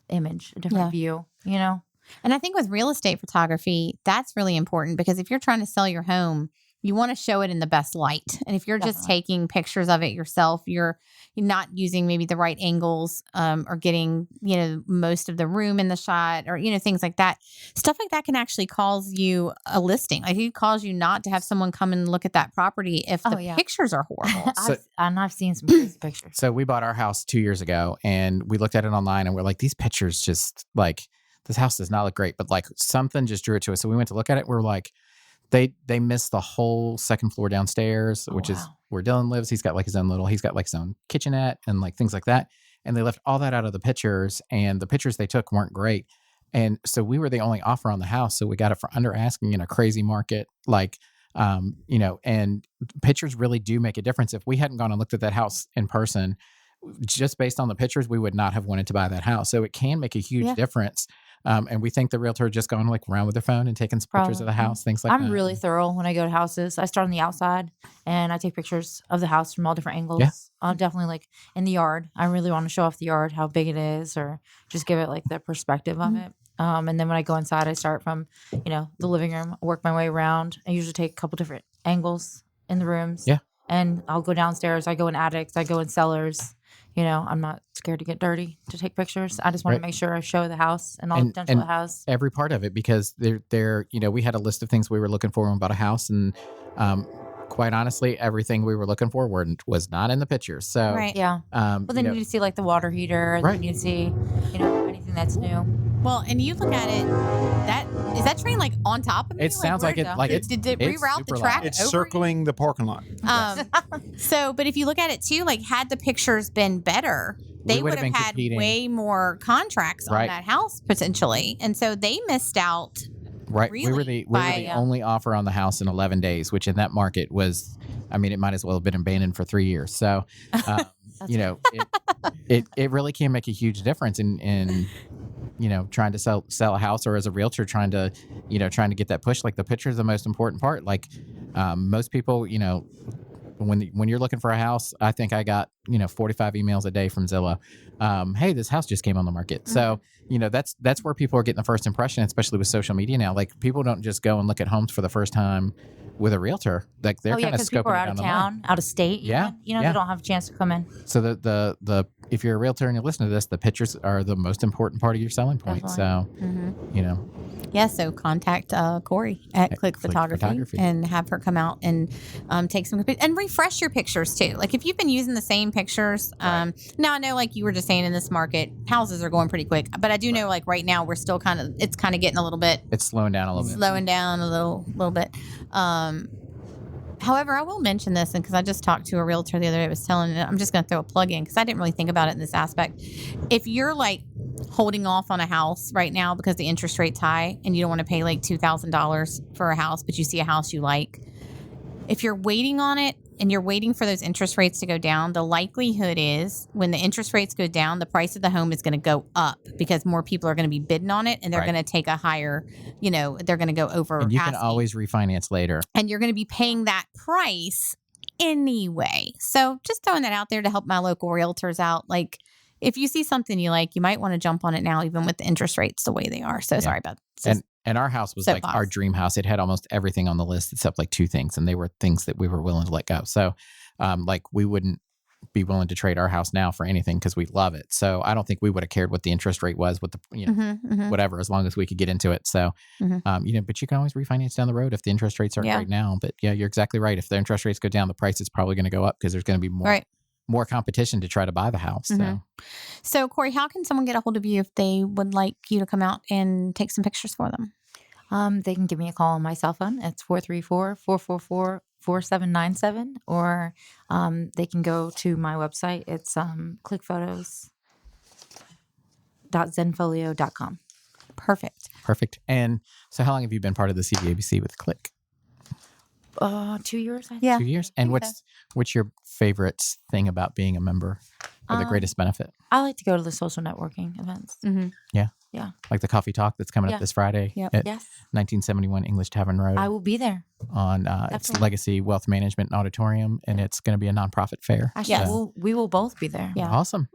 image, a different view, And I think with real estate photography, that's really important, because if you're trying to sell your home, you want to show it in the best light. And if you're just taking pictures of it yourself, you're not using maybe the right angles, or getting, most of the room in the shot, or, things like that. Stuff like that can actually cause you a listing. Like it cause you not to have someone come and look at that property if the pictures are horrible. I've seen some crazy pictures. So we bought our house 2 years ago, and we looked at it online, and we're like, these pictures just like, this house does not look great, but like something just drew it to us. So we went to look at it. We're like, They missed the whole second floor downstairs, which is where Dylan lives. He's got like his own kitchenette and like things like that. And they left all that out of the pictures, and the pictures they took weren't great. And so we were the only offer on the house. So we got it for under asking in a crazy market. Like, and pictures really do make a difference. If we hadn't gone and looked at that house in person, just based on the pictures, we would not have wanted to buy that house. So it can make a huge difference. And we think the realtor just going like around with their phone and taking some pictures of the house, things like that. I'm really thorough when I go to houses. I start on the outside, and I take pictures of the house from all different angles. Yeah. I'll definitely like in the yard. I really want to show off the yard, how big it is, or just give it like the perspective of it. And then when I go inside, I start from, the living room, work my way around. I usually take a couple different angles in the rooms. Yeah. And I'll go downstairs. I go in attics. I go in cellars. I'm not scared to get dirty to take pictures. I just want Right. to make sure I show the house and all the potential and it has. every part of it, because we had a list of things we were looking for when we bought a house, and quite honestly, everything we were looking for was not in the pictures. So Right. Yeah. well, Well, then you need to see like the water heater. Right. Then you see, anything that's new. Well, and you look at it, is that train like on top of me? it sounds like where- it like it's did it it's reroute super the track? loud. It's over circling the parking lot. So, but if you look at it too, like had the pictures been better, they would would have have been had competing. way more contracts on Right. that house potentially, and so they missed out. Right. we were Really? the only offer on the house in 11 days, which in that market was, I mean, it might as well have been abandoned for 3 years. So, it really can make a huge difference in trying to sell a house, or as a realtor trying to get that push. Like the picture is the most important part. Like most people, when you're looking for a house, I think I got 45 emails a day from Zillow. Hey, this house just came on the market. So that's where people are getting the first impression, especially with social media now. Like people don't just go and look at homes for the first time with a realtor. Like they're kind of because people scoping are it out down of the line. town, out of state. Yeah, Even. yeah. They don't have a chance to come in. So the if you're a realtor and you're listening to this, the pictures are the most important part of your selling point. Definitely. So Yeah, so contact Corey at Click Photography Photography. and have her come out and take some and refresh your pictures too. Like if you've been using the same pictures, now I know like you were just saying in this market, houses are going pretty quick, but I do know like right now we're still it's kind of getting a little bit it's slowing down a little bit. slowing down a little bit. However, I will mention this, and because I just talked to a realtor the other day, I was telling, I'm just going to throw a plug in because I didn't really think about it in this aspect. If you're like holding off on a house right now because the interest rate's high and you don't want to pay like $2,000 for a house, but you see a house you like, if you're waiting on it and you're waiting for those interest rates to go down, the likelihood is when the interest rates go down, the price of the home is going to go up because more people are going to be bidding on it and they're Right. going to take a higher, they're going to go over. And you can asking. always refinance later. And you're going to be paying that price anyway. So just throwing that out there to help my local realtors out. Like if you see something you like, you might want to jump on it now, even with the interest rates the way they are. So sorry about that. And our house was like our dream house. It had almost everything on the list except like 2 things, and they were things that we were willing to let go. So, like we wouldn't be willing to trade our house now for anything because we love it. So I don't think we would have cared what the interest rate was, what the whatever, as long as we could get into it. So, but you can always refinance down the road if the interest rates aren't right now. But yeah, you're exactly right. If the interest rates go down, the price is probably going to go up because there's going to be more competition to try to buy the house. So Corey, how can someone get a hold of you if they would like you to come out and take some pictures for them? They can give me a call on my cell phone. It's 434-444-4797, or they can go to my website. It's clickphotos.zenfolio.com. Perfect. And so how long have you been part of the CVABC with Click? 2 years, I think. Yeah. 2 years? And what's your favorite thing about being a member, or the greatest benefit? I like to go to the social networking events. Yeah. Yeah. Like the coffee talk that's coming up this Friday at Yes. 1971 English Tavern Road. I will be there. On it's Legacy Wealth Management and Auditorium, and it's going to be a nonprofit fair. Actually, we will both be there. Yeah. Awesome.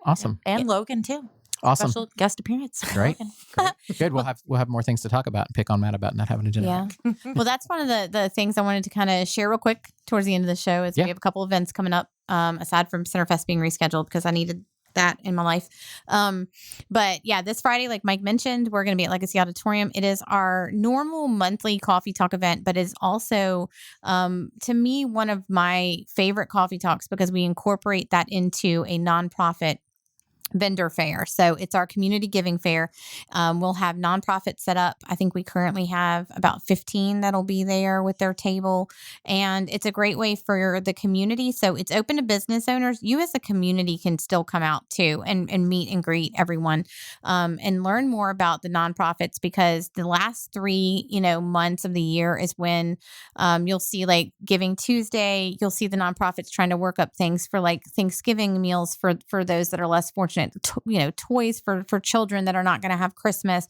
And Logan too. Awesome. Special guest appearance. Great. Good. We'll have more things to talk about and pick on Matt about not having a dinner. Yeah. Well, that's one of the things I wanted to kind of share real quick towards the end of the show is we have a couple events coming up aside from Centerfest being rescheduled because I needed that in my life. But yeah, this Friday, like Mike mentioned, we're going to be at Legacy Auditorium. It is our normal monthly coffee talk event, but is also, to me, one of my favorite coffee talks because we incorporate that into a nonprofit vendor fair. So it's our community giving fair. We'll have nonprofits set up. I think we currently have about 15 that'll be there with their table. And it's a great way for the community. So it's open to business owners. You as a community can still come out too and meet and greet everyone and learn more about the nonprofits because the last 3, months of the year is when you'll see like Giving Tuesday. You'll see the nonprofits trying to work up things for like Thanksgiving meals for those that are less fortunate. Toys for children that are not going to have Christmas,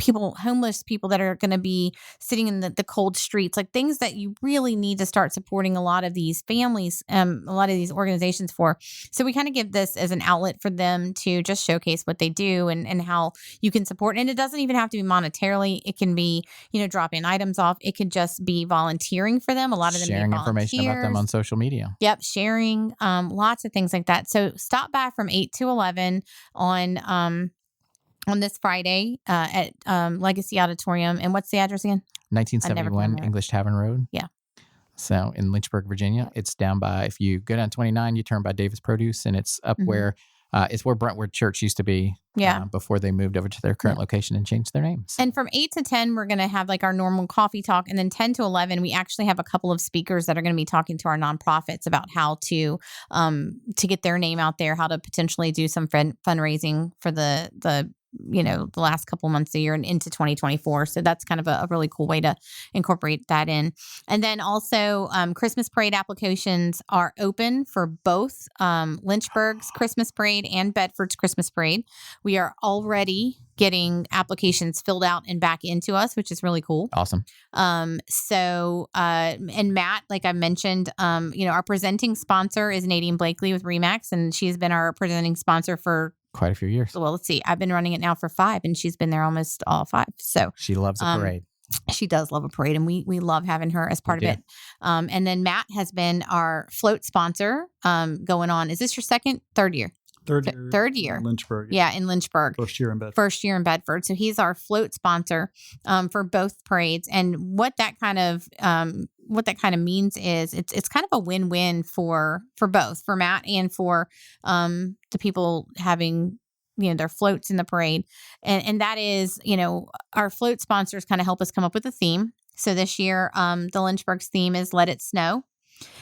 homeless people that are going to be sitting in the cold streets, like things that you really need to start supporting a lot of these families, a lot of these organizations for. So we kind of give this as an outlet for them to just showcase what they do and how you can support. And it doesn't even have to be monetarily. It can be, drop-in items off. It could just be volunteering for them. A lot of them sharing information about them on social media. Yep, sharing, lots of things like that. So stop by from 8 to 11 on this Friday at Legacy Auditorium. And what's the address again? 1971 English Tavern Road. Yeah. So in Lynchburg, Virginia, it's down by, if you go down 29, you turn by Davis Produce, and it's up where it's where Brentwood Church used to be before they moved over to their current location and changed their names. And from 8 to 10, we're going to have like our normal coffee talk. And then 10 to 11, we actually have a couple of speakers that are going to be talking to our nonprofits about how to get their name out there, how to potentially do some fundraising for the last couple months of the year and into 2024. So that's kind of a really cool way to incorporate that in. And then also Christmas parade applications are open for both Lynchburg's Christmas parade and Bedford's Christmas parade. We are already getting applications filled out and back into us, which is really cool. Awesome. And Matt, like I mentioned, our presenting sponsor is Nadine Blakely with Remax, and she's been our presenting sponsor for quite a few years. Well, let's see. I've been running it now for 5, and she's been there almost all 5. So she loves a parade. She does love a parade, and we love having her as part of it. And then Matt has been our float sponsor going on. Is this your third year? Third year. In Lynchburg. Yeah, in Lynchburg. First year in Bedford. So he's our float sponsor for both parades. And what that kind of means is it's kind of a win-win for both, for Matt and for the people having their floats in the parade. And that is, our float sponsors kind of help us come up with a theme. So this year, the Lynchburg's theme is Let It Snow.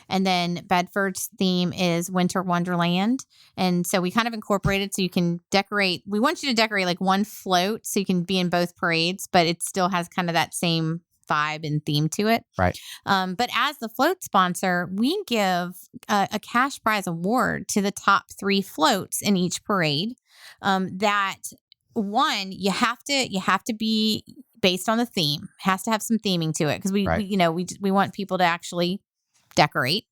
And then Bedford's theme is Winter Wonderland. And so we kind of incorporated so you can decorate. We want you to decorate like one float so you can be in both parades, but it still has kind of that same vibe and theme to it. Right. But as the float sponsor, we give a cash prize award to the top 3 floats in each parade. That one, you have to be based on the theme. It has to have some theming to it because we want people to actually decorate.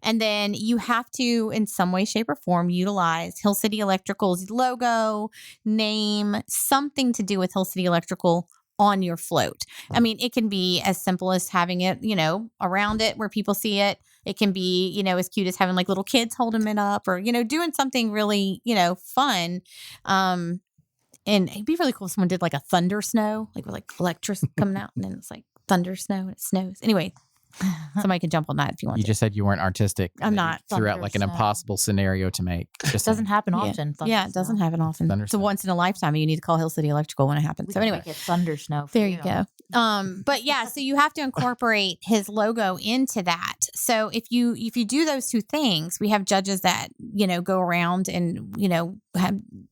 And then you have to, in some way, shape, or form, utilize Hill City Electrical's logo, name, something to do with Hill City Electrical on your float. I mean, it can be as simple as having it, around it where people see it. It can be, as cute as having like little kids holding it up or, doing something really, fun. And it'd be really cool if someone did like a thunder snow, like with like electricity coming out and then it's like thunder snow and it snows. Anyway, somebody can jump on that if you want. You just said you weren't artistic. I'm not. Threw out like an impossible scenario to make. It doesn't happen often. Yeah, it doesn't happen often. It's a once in a lifetime. You need to call Hill City Electrical when it happens. So anyway, get thunder snow. There you go. But yeah, so you have to incorporate his logo into that. So if you do those 2 things, we have judges that go around and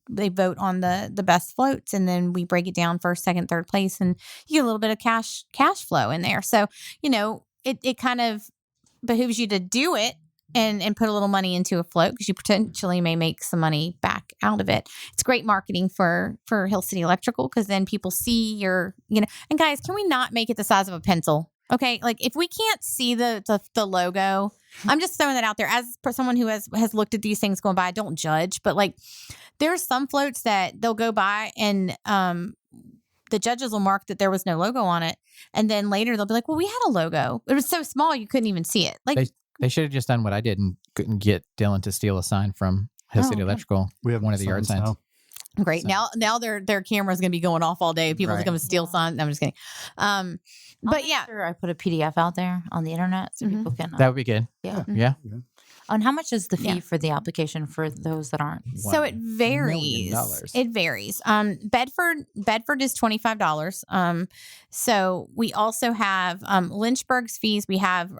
they vote on the best floats, and then we break it down first, second, third place, and you get a little bit of cash flow in there. So it kind of behooves you to do it and put a little money into a float because you potentially may make some money back out of it. It's great marketing for Hill City Electrical because then people see your, and guys, can we not make it the size of a pencil? Okay. Like if we can't see the logo, I'm just throwing that out there as someone who has looked at these things going by. I don't judge, but like there's some floats that they'll go by and, the judges will mark that there was no logo on it. And then later they'll be like, well, we had a logo. It was so small you couldn't even see it. Like they should have just done what I did and couldn't get Dylan to steal a sign from Hill City Electrical. We have one of the yard signs. Great. So. Now their camera's going to be going off all day. People are going to steal signs. No, I'm just kidding. But yeah. Sure, I put a PDF out there on the internet so people can. That would be good. Yeah. Yeah. And how much is the fee for the application for those that aren't? So it varies. It varies. Bedford is $25. So we also have Lynchburg's fees. We have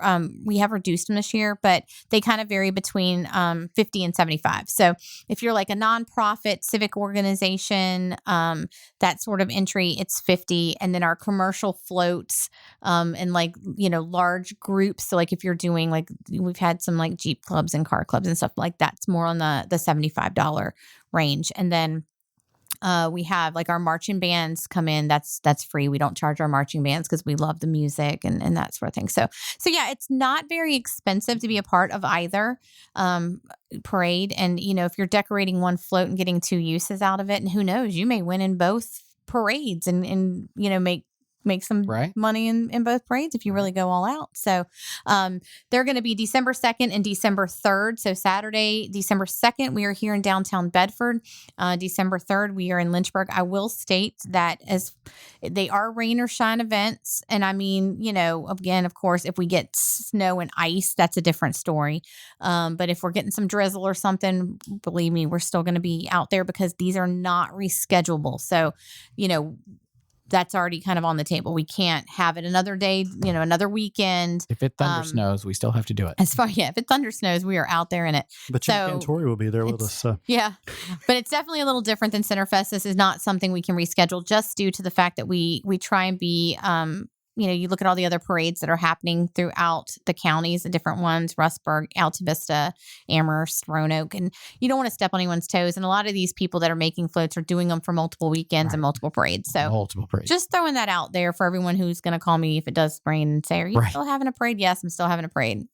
reduced them this year, but they kind of vary between 50 and 75. So if you're like a nonprofit civic organization, that sort of entry, it's 50. And then our commercial floats and like large groups. So like if you're doing like we've had some like Jeep clubs and car clubs and stuff like that's more on the $75 range. And then We have like our marching bands come in. That's free. We don't charge our marching bands because we love the music and that sort of thing. So yeah, it's not very expensive to be a part of either parade. And if you're decorating one float and getting 2 uses out of it, and who knows, you may win in both parades and make some money in both parades if you really go all out. So they're going to be December 2nd and December 3rd. So Saturday, December 2nd, we are here in downtown Bedford. December 3rd, we are in Lynchburg. I will state that as they are rain or shine events. And I mean, again, of course, if we get snow and ice, that's a different story. But if we're getting some drizzle or something, believe me, we're still going to be out there because these are not reschedulable. So, that's already kind of on the table. We can't have it another day, another weekend. If it thunder snows, we still have to do it. If it thunder snows, we are out there in it. But Chief and Tori will be there with us. So. Yeah. But it's definitely a little different than Centerfest. This is not something we can reschedule just due to the fact that we try and be, you look at all the other parades that are happening throughout the counties, the different ones, Rustburg, Alta Vista, Amherst, Roanoke, and you don't want to step on anyone's toes. And a lot of these people that are making floats are doing them for multiple weekends and multiple parades. So multiple parades. Just throwing that out there for everyone who's going to call me if it does rain and say, are you still having a parade? Yes, I'm still having a parade.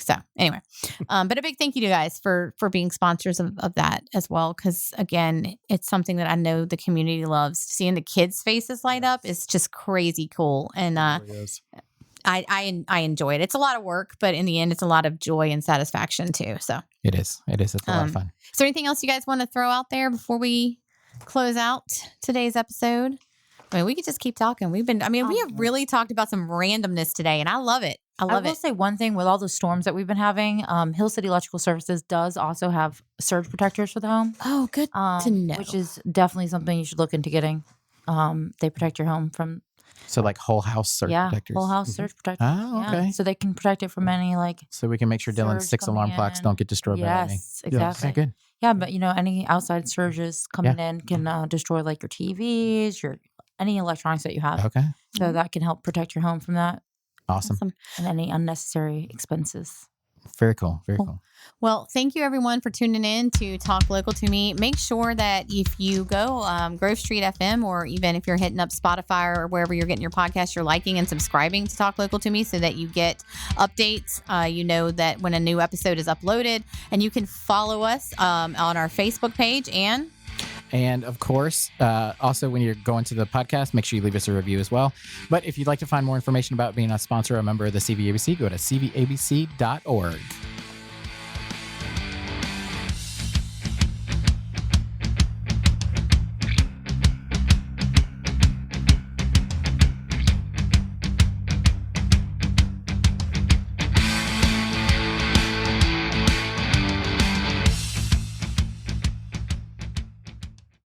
So anyway, but a big thank you to you guys for being sponsors of that as well. Because again, it's something that I know the community loves. Seeing the kids' faces light up is just crazy cool. And I enjoy it. It's a lot of work, but in the end, it's a lot of joy and satisfaction too. So it is. It's a lot of fun. Is there anything else you guys want to throw out there before we close out today's episode? I mean, we could just keep talking. We have really talked about some randomness today, and I love it. I will say one thing with all the storms that we've been having, Hill City Electrical Services does also have surge protectors for the home. Oh, good to know. Which is definitely something you should look into getting. They protect your home from... So like whole house surge protectors? Whole house surge protectors. Oh, okay. Yeah. So they can protect it from any So we can make sure Dylan's 6 alarm clocks don't get destroyed by lightning. Yes, exactly. Okay, good. Yeah, but any outside surges coming in can destroy like your TVs, any electronics that you have. Okay. So that can help protect your home from that. Awesome. And any unnecessary expenses. Very cool. Very cool. Well, thank you everyone for tuning in to Talk Local to Me. Make sure that if you go Grove Street FM, or even if you're hitting up Spotify or wherever you're getting your podcast, you're liking and subscribing to Talk Local to Me so that you get updates. You know that when a new episode is uploaded, and you can follow us on our Facebook page And of course, also when you're going to the podcast, make sure you leave us a review as well. But if you'd like to find more information about being a sponsor or a member of the CVABC, go to cvabc.org.